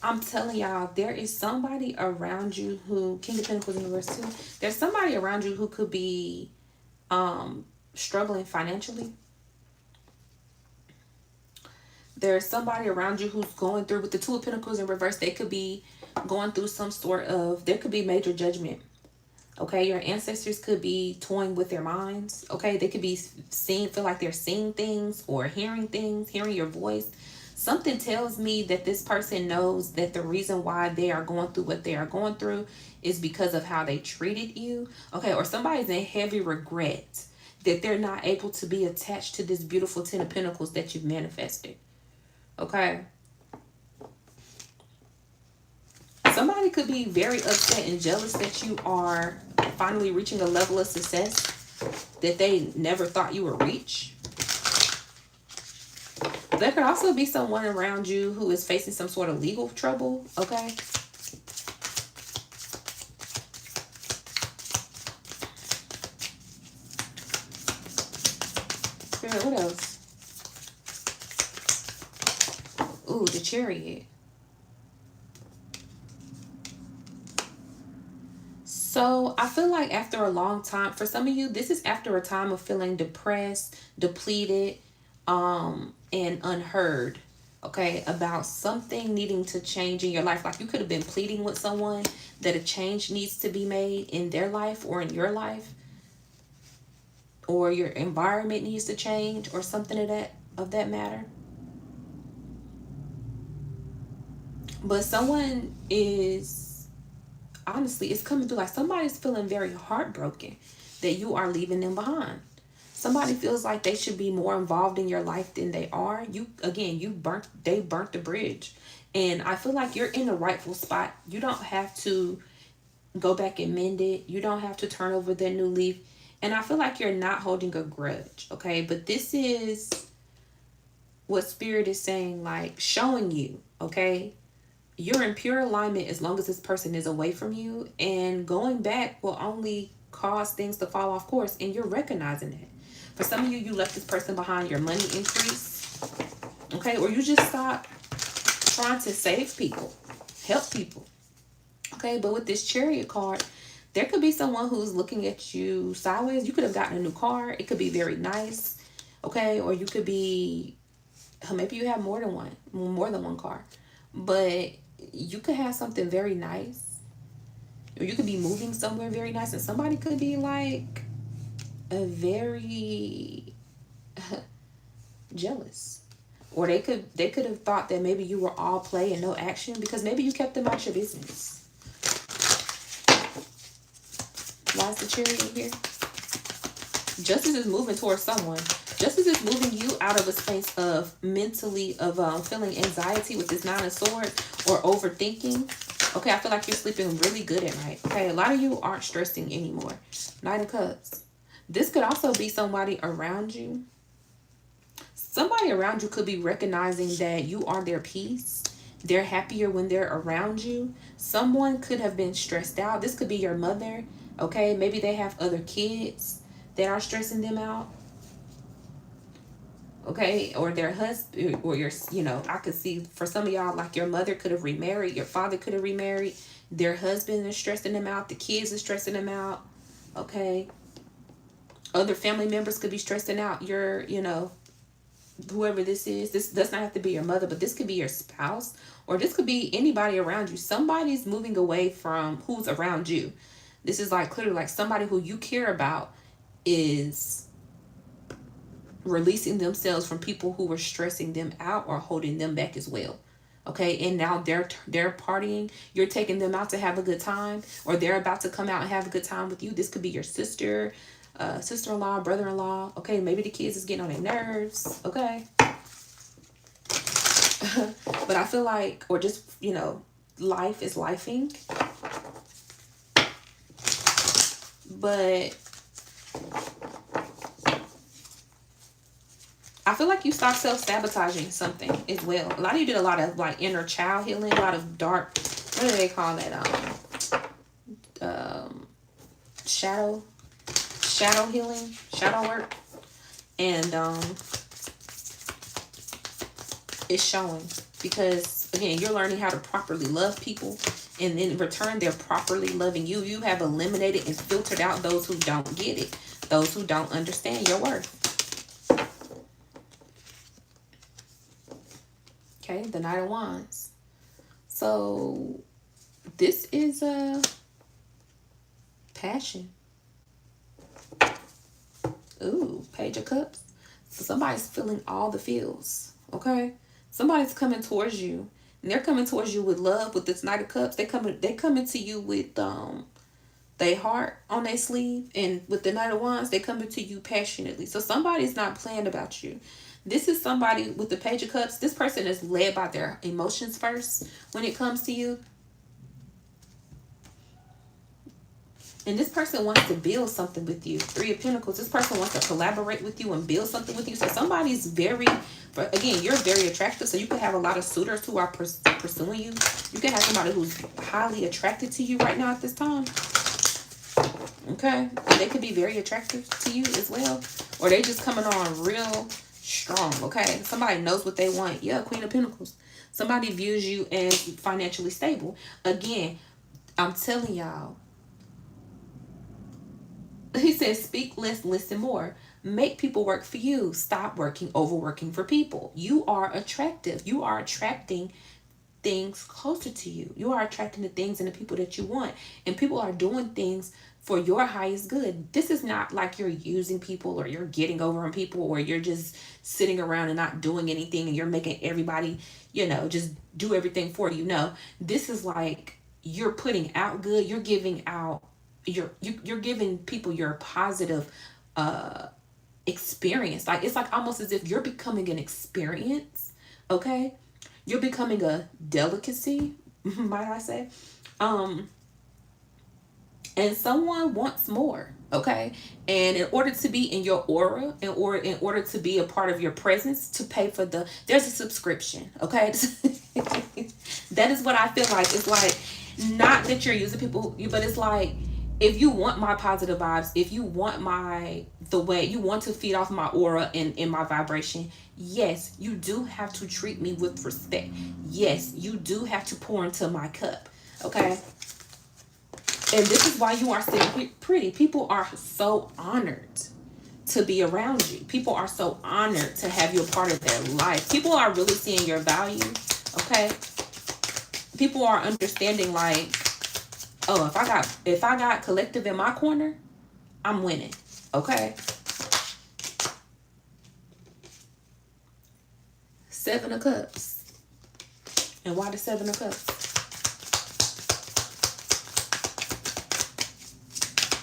I'm telling y'all, there is somebody around you who, King of Pentacles in the reverse too. There's somebody around you who could be struggling financially. There's somebody around you who's going through, with the Two of Pentacles in reverse, they could be going through some sort of, there could be major judgment. Okay, your ancestors could be toying with their minds. Okay, they could be feel like they're seeing things or hearing things, hearing your voice. Something tells me that this person knows that the reason why they are going through what they are going through is because of how they treated you. Okay, or somebody's in heavy regret that they're not able to be attached to this beautiful Ten of Pentacles that you've manifested. Okay. Somebody could be very upset and jealous that you are finally reaching a level of success that they never thought you would reach. There could also be someone around you who is facing some sort of legal trouble, okay? Spirit, what else? Ooh, the Chariot. So I feel like after a long time, for some of you, this is after a time of feeling depressed, depleted, and unheard, okay, about something needing to change in your life. Like you could have been pleading with someone that a change needs to be made in their life or in your life, or your environment needs to change or something of that matter. But someone is, honestly, it's coming through like somebody's feeling very heartbroken that you are leaving them behind. Somebody feels like they should be more involved in your life than they are. They burnt the bridge. And I feel like you're in the rightful spot. You don't have to go back and mend it. You don't have to turn over the new leaf. And I feel like you're not holding a grudge, okay? But this is what Spirit is saying, like showing you, okay? You're in pure alignment as long as this person is away from you. And going back will only cause things to fall off course. And you're recognizing that. For some of you, you left this person behind, your money increase, okay? Or you just stop trying to save people, help people, okay? But with this Chariot card, there could be someone who's looking at you sideways. You could have gotten a new car. It could be very nice, okay? Or you could be, maybe you have more than one car. But you could have something very nice. Or you could be moving somewhere very nice. And somebody could be like a very jealous. Or they could have thought that maybe you were all play and no action because maybe you kept them out your business. Why is the chariot here? Justice is moving towards someone. Justice is moving you out of a space of mentally of feeling anxiety with this Nine of Swords or overthinking. Okay, I feel like you're sleeping really good at night. Okay, a lot of you aren't stressing anymore. Knight of Cups. This could also be somebody around you. Somebody around you could be recognizing that you are their peace. They're happier when they're around you. Someone could have been stressed out. This could be your mother. Okay, maybe they have other kids that are stressing them out. Okay, or their husband, or your, I could see for some of y'all, like your mother could have remarried, your father could have remarried, their husband is stressing them out, the kids are stressing them out. Okay, other family members could be stressing out your, whoever this is. This does not have to be your mother, but this could be your spouse, or this could be anybody around you. Somebody's moving away from who's around you. This is like clearly like somebody who you care about is releasing themselves from people who were stressing them out or holding them back as well. Okay, and now they're partying. You're taking them out to have a good time, or they're about to come out and have a good time with you. This could be your sister, sister-in-law, brother-in-law. Okay, maybe the kids is getting on their nerves. Okay. But I feel like, or just, life is lifing. But I feel like you stopped self-sabotaging something as well. A lot of you did a lot of like inner child healing, a lot of dark, what do they call that? Shadow healing, shadow work. And it's showing because, again, you're learning how to properly love people, and then in return they're properly loving you. You have eliminated and filtered out those who don't get it, those who don't understand your worth. Okay, the Knight of Wands. So this is a passion. Ooh, Page of Cups. So somebody's feeling all the feels. Okay, somebody's coming towards you, and they're coming towards you with love. With this Knight of Cups, they coming to you with their heart on their sleeve, and with the Knight of Wands, they coming to you passionately. So somebody's not playing about you. This is somebody with the Page of Cups. This person is led by their emotions first when it comes to you. And this person wants to build something with you. Three of Pentacles. This person wants to collaborate with you and build something with you. So somebody's again, you're very attractive. So you could have a lot of suitors who are pursuing you. You can have somebody who's highly attracted to you right now at this time. Okay. And they could be very attractive to you as well. Or they just coming on real strong. Okay. Somebody knows what they want. Yeah, Queen of Pentacles. Somebody views you as financially stable. Again, I'm telling y'all. He says, speak less, listen more. Make people work for you. Stop overworking for people. You are attractive. You are attracting things closer to you. You are attracting the things and the people that you want. And people are doing things for your highest good. This is not like you're using people or you're getting over on people or you're just sitting around and not doing anything and you're making everybody, just do everything for you. No, this is like you're putting out good. You're giving out. You're giving people your positive experience. Like it's like almost as if you're becoming an experience. Okay, you're becoming a delicacy, might I say. And someone wants more. Okay, and in order to be in your aura, in order to be a part of your presence, to pay for there's a subscription. Okay, that is what I feel like. It's like not that you're using people, but it's like, if you want my positive vibes, if you want the way you want to feed off my aura and in my vibration, yes, you do have to treat me with respect. Yes, you do have to pour into my cup. Okay. And this is why you are sitting pretty. People are so honored to be around you. People are so honored to have you a part of their life. People are really seeing your value. Okay. People are understanding like, oh, if I got collective in my corner, I'm winning. Okay. Seven of Cups. And why the Seven of Cups?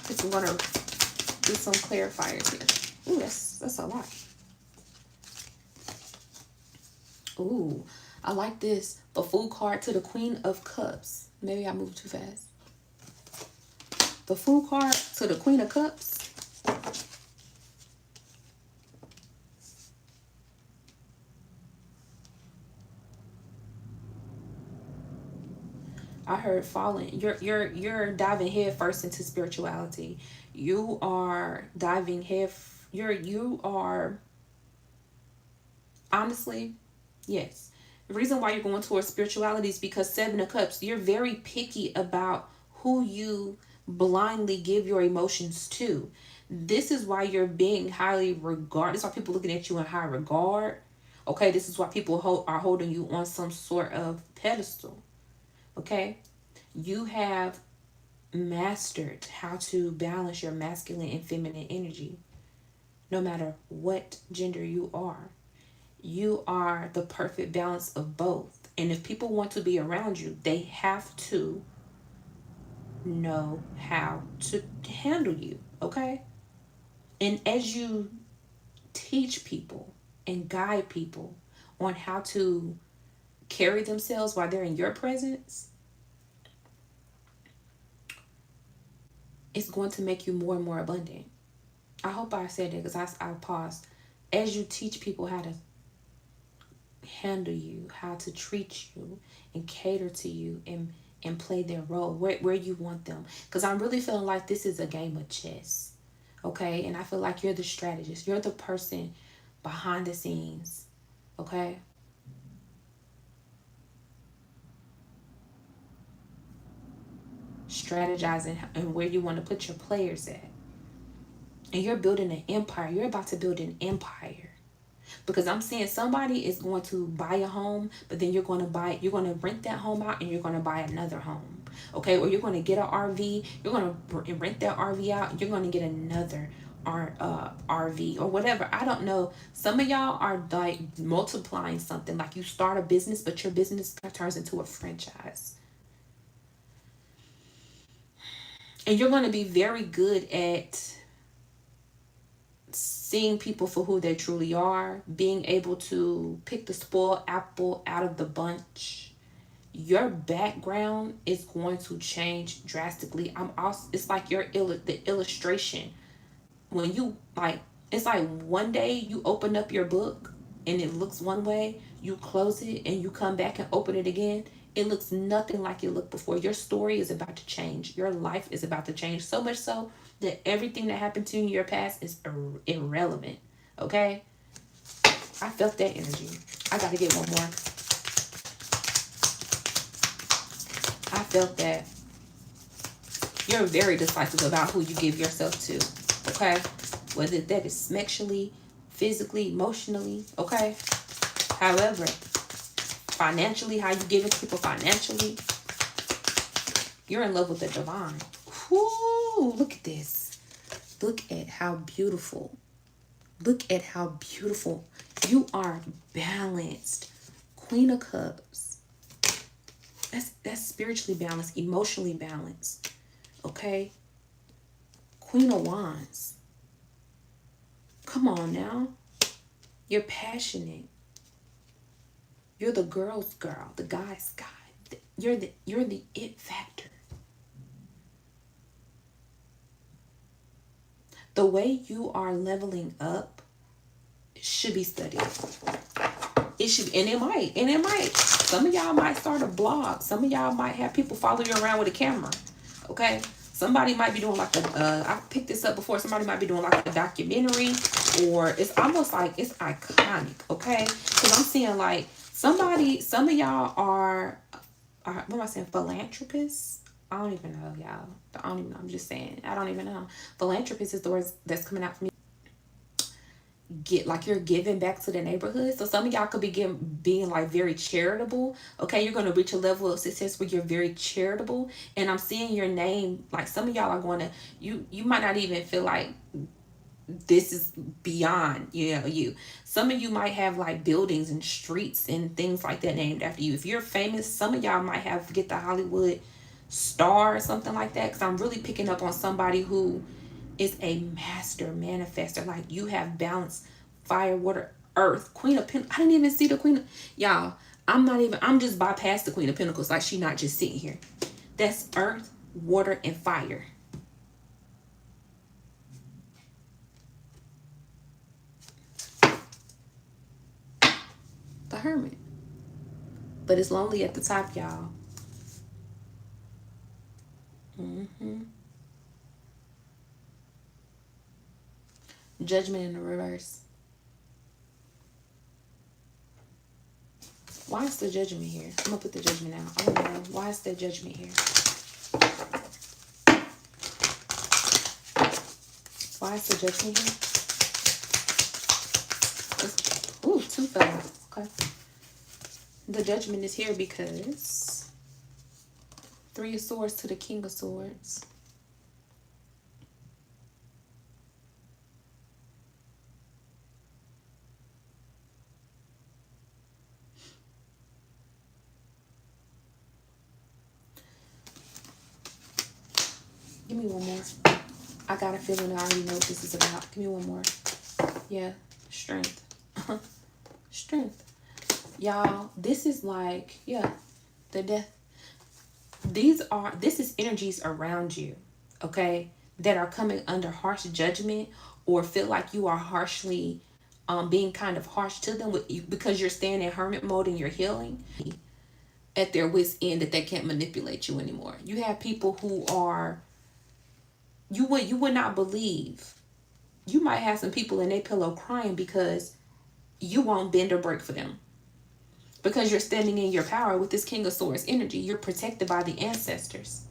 Just want to do some clarifiers here. Ooh, that's a lot. Ooh, I like this. The Fool card to the Queen of Cups. Maybe I moved too fast. The Fool card to the Queen of Cups. I heard falling. You're diving head first into spirituality. You are diving head. You are honestly, yes. The reason why you're going towards spirituality is because Seven of Cups. You're very picky about who you blindly give your emotions to. This is why you're being highly regarded. This is why people looking at you in high regard. Okay, this is why people are holding you on some sort of pedestal. Okay, you have mastered how to balance your masculine and feminine energy, no matter what gender you are. You are the perfect balance of both. And if people want to be around you, they have to know how to handle you, okay? And as you teach people and guide people on how to carry themselves while they're in your presence, it's going to make you more and more abundant. I hope I said that because I paused. As you teach people how to handle you, how to treat you and cater to you and play their role where you want them. Because I'm really feeling like this is a game of chess. Okay? And I feel like you're the strategist. You're the person behind the scenes. Okay? Strategizing and where you want to put your players at. And you're building an empire. You're about to build an empire. Because I'm seeing somebody is going to buy a home, but then you're going to rent that home out and you're going to buy another home. Okay? Or you're going to get an RV, you're going to rent that RV out, and you're going to get another RV or whatever. I don't know. Some of y'all are like multiplying something. Like you start a business, but your business turns into a franchise. And you're going to be very good at seeing people for who they truly are, being able to pick the spoiled apple out of the bunch. Your background is going to change drastically. It's like the illustration. When you like, it's like one day you open up your book and it looks one way, you close it and you come back and open it again. It looks nothing like it looked before. Your story is about to change. Your life is about to change. So much so that everything that happened to you in your past is irrelevant. Okay? I felt that energy. I got to get one more. I felt that. You're very decisive about who you give yourself to. Okay? Whether that is sexually, physically, emotionally. Okay? However, financially, how you give it to people financially, you're in love with the divine. Whoo, look at this. Look at how beautiful. Look at how beautiful. You are balanced. Queen of Cups. That's spiritually balanced, emotionally balanced. Okay? Queen of Wands. Come on now. You're passionate. You're the girl's girl, the guy's guy. You're the it factor. The way you are leveling up should be studied. It should, and it might. Some of y'all might start a blog. Some of y'all might have people follow you around with a camera. Okay? Somebody might be doing like I picked this up before. Somebody might be doing like a documentary, or it's almost like it's iconic. Okay? Because I'm seeing like some of y'all are what am I saying? Philanthropists? I don't even know, y'all. I don't even know. I'm just saying. I don't even know. Philanthropist is the word that's coming out for me. You're giving back to the neighborhood. So some of y'all could be being like very charitable. Okay, you're going to reach a level of success where you're very charitable. And I'm seeing your name. Like some of y'all are going to, you might not even feel like this is beyond, you. Some of you might have like buildings and streets and things like that named after you. If you're famous, some of y'all might have get the Hollywood star or something like that, because I'm really picking up on somebody who is a master manifester. Like, you have balance, fire, water, earth, Queen of Pentacles. I didn't even see the Queen of, y'all, I'm just bypassed the Queen of Pentacles, like she not just sitting here. That's earth, water, and fire. The Hermit. But it's lonely at the top, y'all. Judgment in the reverse. Why is the Judgment here? I'm gonna put the Judgment out. I don't know. Why is the Judgment here? Why is the Judgment here? Ooh, two fell out. Okay. The Judgment is here because Three of Swords to the King of Swords. Give me one more. I got a feeling I already know what this is about. Give me one more. Yeah, strength. Strength. Y'all, this is like, yeah, the death. This is energies around you, okay, that are coming under harsh judgment, or feel like you are harshly being kind of harsh to them with you, because you're staying in hermit mode and you're healing at their wit's end, that they can't manipulate you anymore. You have people who are, you would not believe. You might have some people in their pillow crying because you won't bend or break for them. Because you're standing in your power with this King of Swords energy. You're protected by the ancestors.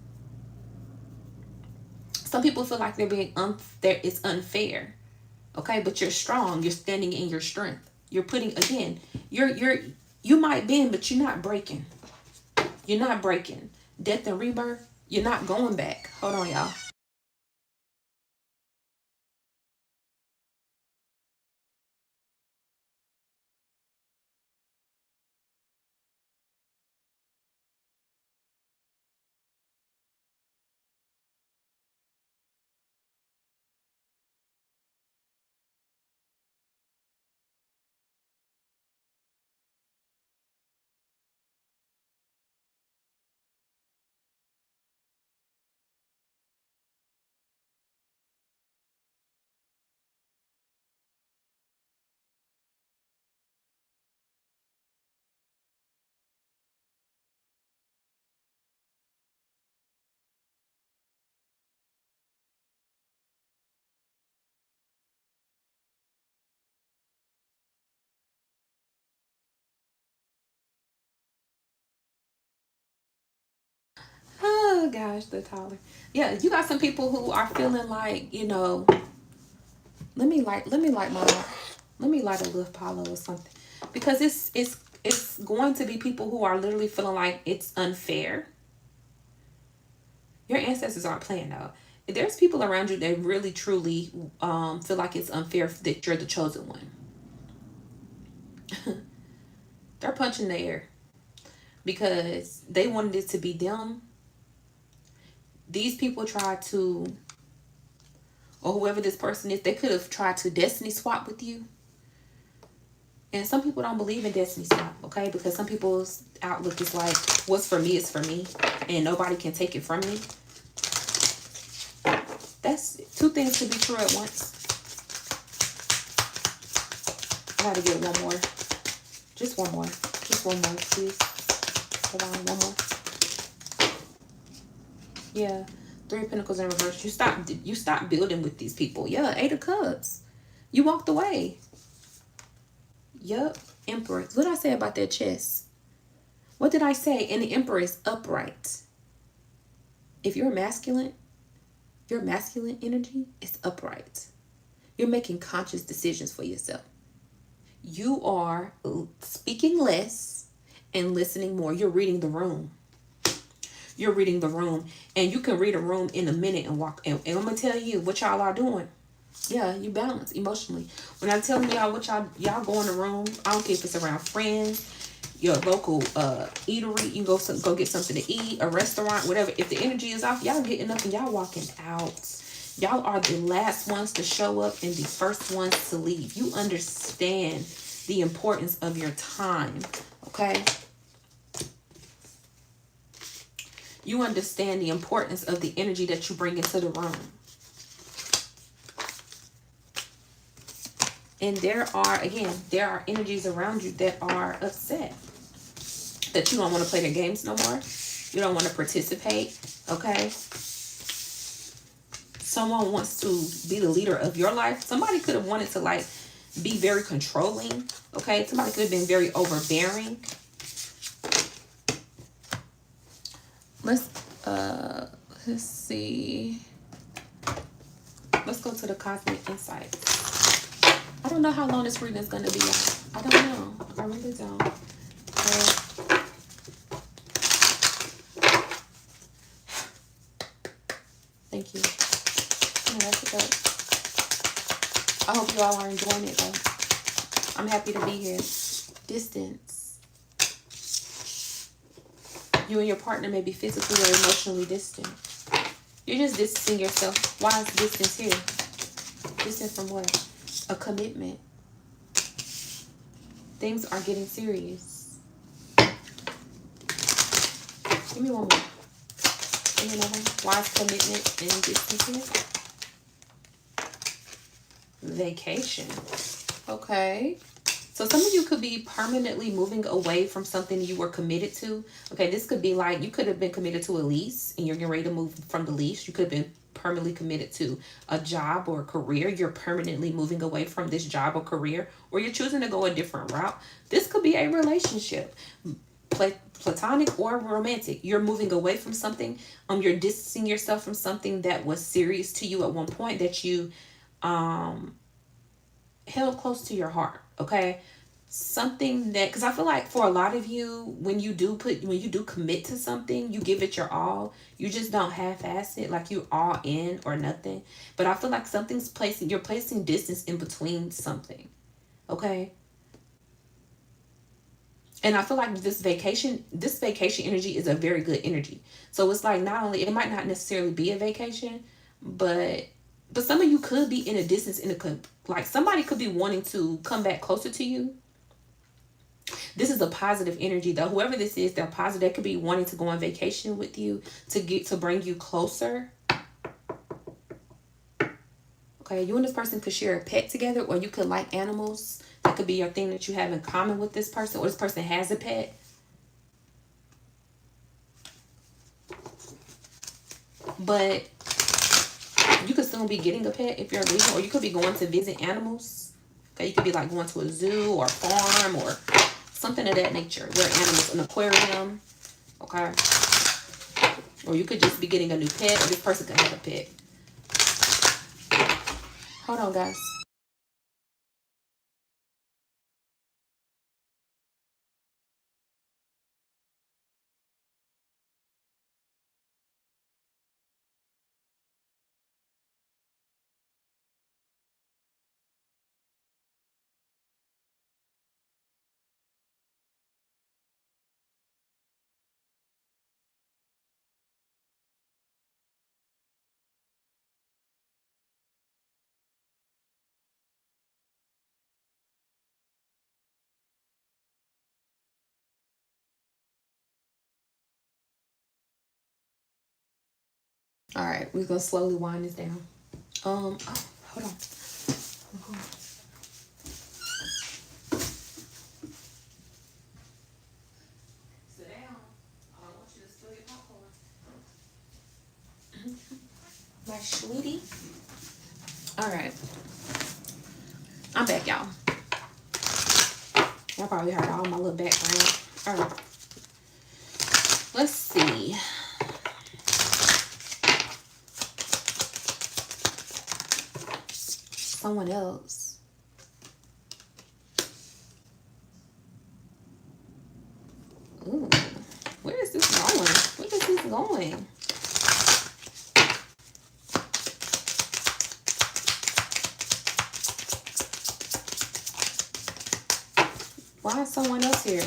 Some people feel like they're being it's unfair. Okay, but you're strong. You're standing in your strength. You're putting, again, you might bend, but you're not breaking. You're not breaking. Death and rebirth, you're not going back. Hold on, y'all. Oh gosh, the taller. Yeah, you got some people who are feeling like, let me light a little Apollo or something. Because it's going to be people who are literally feeling like it's unfair. Your ancestors aren't playing though. There's people around you that really truly feel like it's unfair that you're the chosen one. They're punching the air because they wanted it to be them. These people tried to, or whoever this person is, they could have tried to destiny swap with you. And some people don't believe in destiny swap, okay? Because some people's outlook is like, what's for me is for me, and nobody can take it from me. That's two things to be true at once. I gotta get one more. Just one more. Just one more, please. Hold on, one more. Yeah. Three of Pentacles in reverse. You stop building with these people. Yeah, Eight of Cups. You walked away. Yup. Empress. What did I say about that chest? What did I say? And the Emperor is upright. If you're masculine, your masculine energy is upright. You're making conscious decisions for yourself. You are speaking less and listening more. You're reading the room. You're reading the room. And you can read a room in a minute and walk. And I'm going to tell you what y'all are doing. Yeah, you balance emotionally. When I'm telling y'all what y'all go in the room, I don't care if it's around friends, your local eatery, you can go get something to eat, a restaurant, whatever. If the energy is off, y'all getting up and y'all walking out. Y'all are the last ones to show up and the first ones to leave. You understand the importance of your time, okay? You understand the importance of the energy that you bring into the room. And there are energies around you that are upset. That you don't want to play their games no more. You don't want to participate, okay? Someone wants to be the leader of your life. Somebody could have wanted to like be very controlling, okay? Somebody could have been very overbearing. Let's see. Let's go to the cosmic insights. I don't know how long this reading is going to be. I don't know. I really don't. Thank you. Yeah, that's good. I hope you all are enjoying it, though. I'm happy to be here. Distance. You and your partner may be physically or emotionally distant. You're just distancing yourself. Why is distance here? Distant from what? A commitment. Things are getting serious. Give me one more. Give me another one. Why is commitment and distance here? Vacation. Okay. So some of you could be permanently moving away from something you were committed to. Okay, this could be like you could have been committed to a lease and you're getting ready to move from the lease. You could have been permanently committed to a job or a career. You're permanently moving away from this job or career, or you're choosing to go a different route. This could be a relationship, platonic or romantic. You're moving away from something. You're distancing yourself from something that was serious to you at one point that you held close to your heart. Okay, something that, because I feel like for a lot of you, when you do commit to something, you give it your all. You just don't half-ass it, like you all in or nothing. But I feel like you're placing distance in between something. Okay. And I feel like this vacation energy is a very good energy. So it's like, not only, it might not necessarily be a vacation, but some of you could be in a distance, like somebody could be wanting to come back closer to you. This is a positive energy though. Whoever this is, they're positive. They could be wanting to go on vacation with you to bring you closer. Okay, you and this person could share a pet together, or you could like animals. That could be your thing that you have in common with this person, or this person has a pet. But you could still be getting a pet if you're legal, or you could be going to visit animals. Okay, you could be like going to a zoo or a farm or something of that nature where animals, an aquarium. Okay, or you could just be getting a new pet, or this person could have a pet. Hold on, guys. All right, we're gonna slowly wind this down. Oh, hold on. Sit down. I don't want you to spill your popcorn. My sweetie. All right, I'm back, y'all. Y'all probably heard all my little background. All right, let's see. Someone else. Ooh, where is this going? Where is this going? Why is someone else here?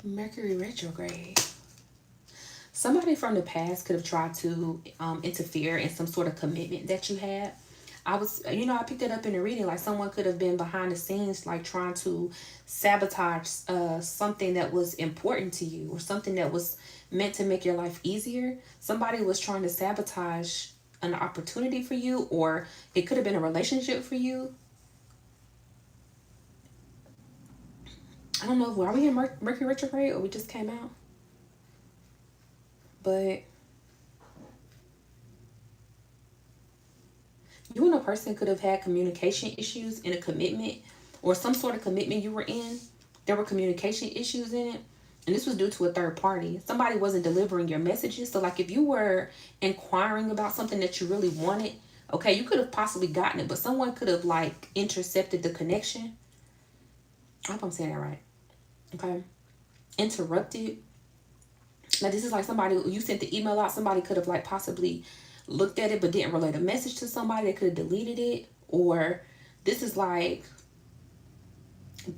Mercury retrograde. Somebody from the past could have tried to interfere in some sort of commitment that you had. I picked it up in the reading. Like someone could have been behind the scenes, like trying to sabotage something that was important to you or something that was meant to make your life easier. Somebody was trying to sabotage an opportunity for you, or it could have been a relationship for you. I don't know. Are we in Mercury retrograde or we just came out? But you and a person could have had communication issues in a commitment or some sort of commitment you were in. There were communication issues in it. And this was due to a third party. Somebody wasn't delivering your messages. So like if you were inquiring about something that you really wanted, okay, you could have possibly gotten it, but someone could have like intercepted the connection. I hope I'm saying that right. Okay. Interrupted. Now this is like somebody, you sent the email out, somebody could have like possibly looked at it but didn't relay the message to somebody. They could have deleted it. Or this is like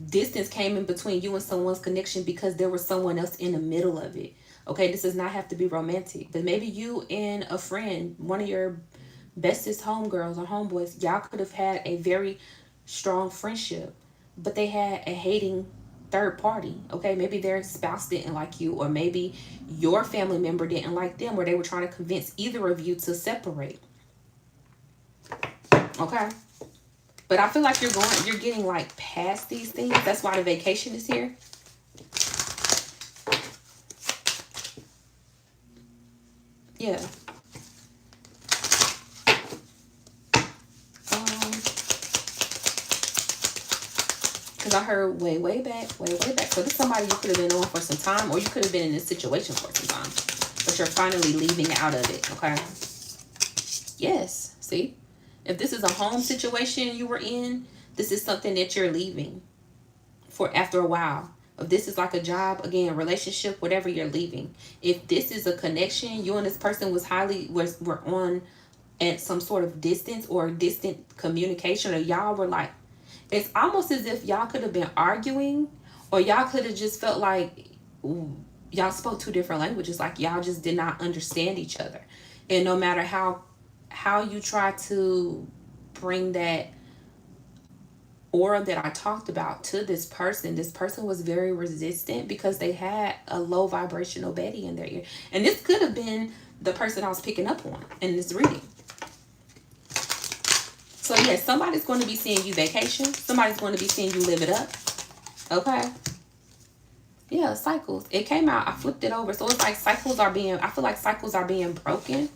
distance came in between you and someone's connection because there was someone else in the middle of it. Okay, this does not have to be romantic, but maybe you and a friend, one of your bestest homegirls or homeboys, y'all could have had a very strong friendship, but they had a hating third party. Okay, maybe their spouse didn't like you, or maybe your family member didn't like them, or they were trying to convince either of you to separate. Okay, but I feel like you're getting like past these things. That's why the vacation is here. Yeah. Because I heard way back. So this is somebody you could have been on for some time, or you could have been in this situation for some time, but you're finally leaving out of it. Okay. Yes. See, if this is a home situation you were in, this is something that you're leaving for after a while. If this is like a job, again, relationship, whatever, you're leaving. If this is a connection, you and this person were on at some sort of distance or distant communication, or y'all were like, it's almost as if y'all could have been arguing, or y'all could have just felt like y'all spoke two different languages, like y'all just did not understand each other. And no matter how you try to bring that aura that I talked about to this person was very resistant because they had a low vibrational Betty in their ear. And this could have been the person I was picking up on in this reading. So yes, somebody's going to be seeing you vacation. Somebody's going to be seeing you live it up. Okay. Yeah, cycles. It came out. I flipped it over. So it's like I feel like cycles are being broken.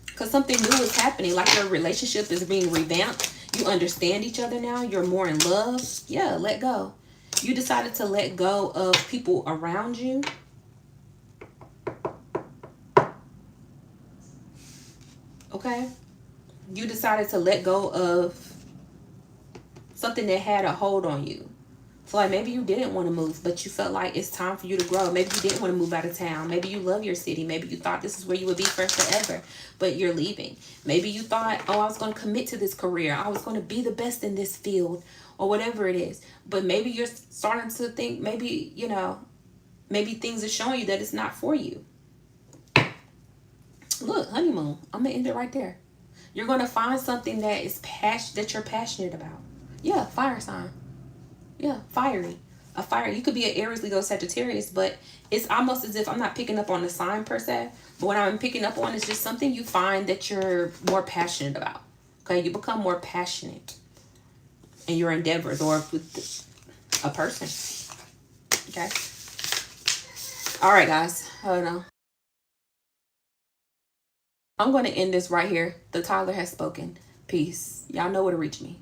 Because something new is happening. Like your relationship is being revamped. You understand each other now. You're more in love. Yeah, let go. You decided to let go of people around you. Okay. You decided to let go of something that had a hold on you. So like maybe you didn't want to move, but you felt like it's time for you to grow. Maybe you didn't want to move out of town. Maybe you love your city. Maybe you thought this is where you would be for forever, but you're leaving. Maybe you thought, oh, I was going to commit to this career. I was going to be the best in this field, or whatever it is. But maybe you're starting to think, maybe things are showing you that it's not for you. Look, honeymoon. I'm going to end it right there. You're going to find something that that you're passionate about. Yeah, fire sign. Yeah, fiery. A fire. You could be an Aries, Leo, Sagittarius, but it's almost as if I'm not picking up on the sign per se. But what I'm picking up on is just something you find that you're more passionate about. Okay, you become more passionate in your endeavors or with a person. Okay. All right, guys. Hold on. I'm going to end this right here. The Tyler has spoken. Peace. Y'all know where to reach me.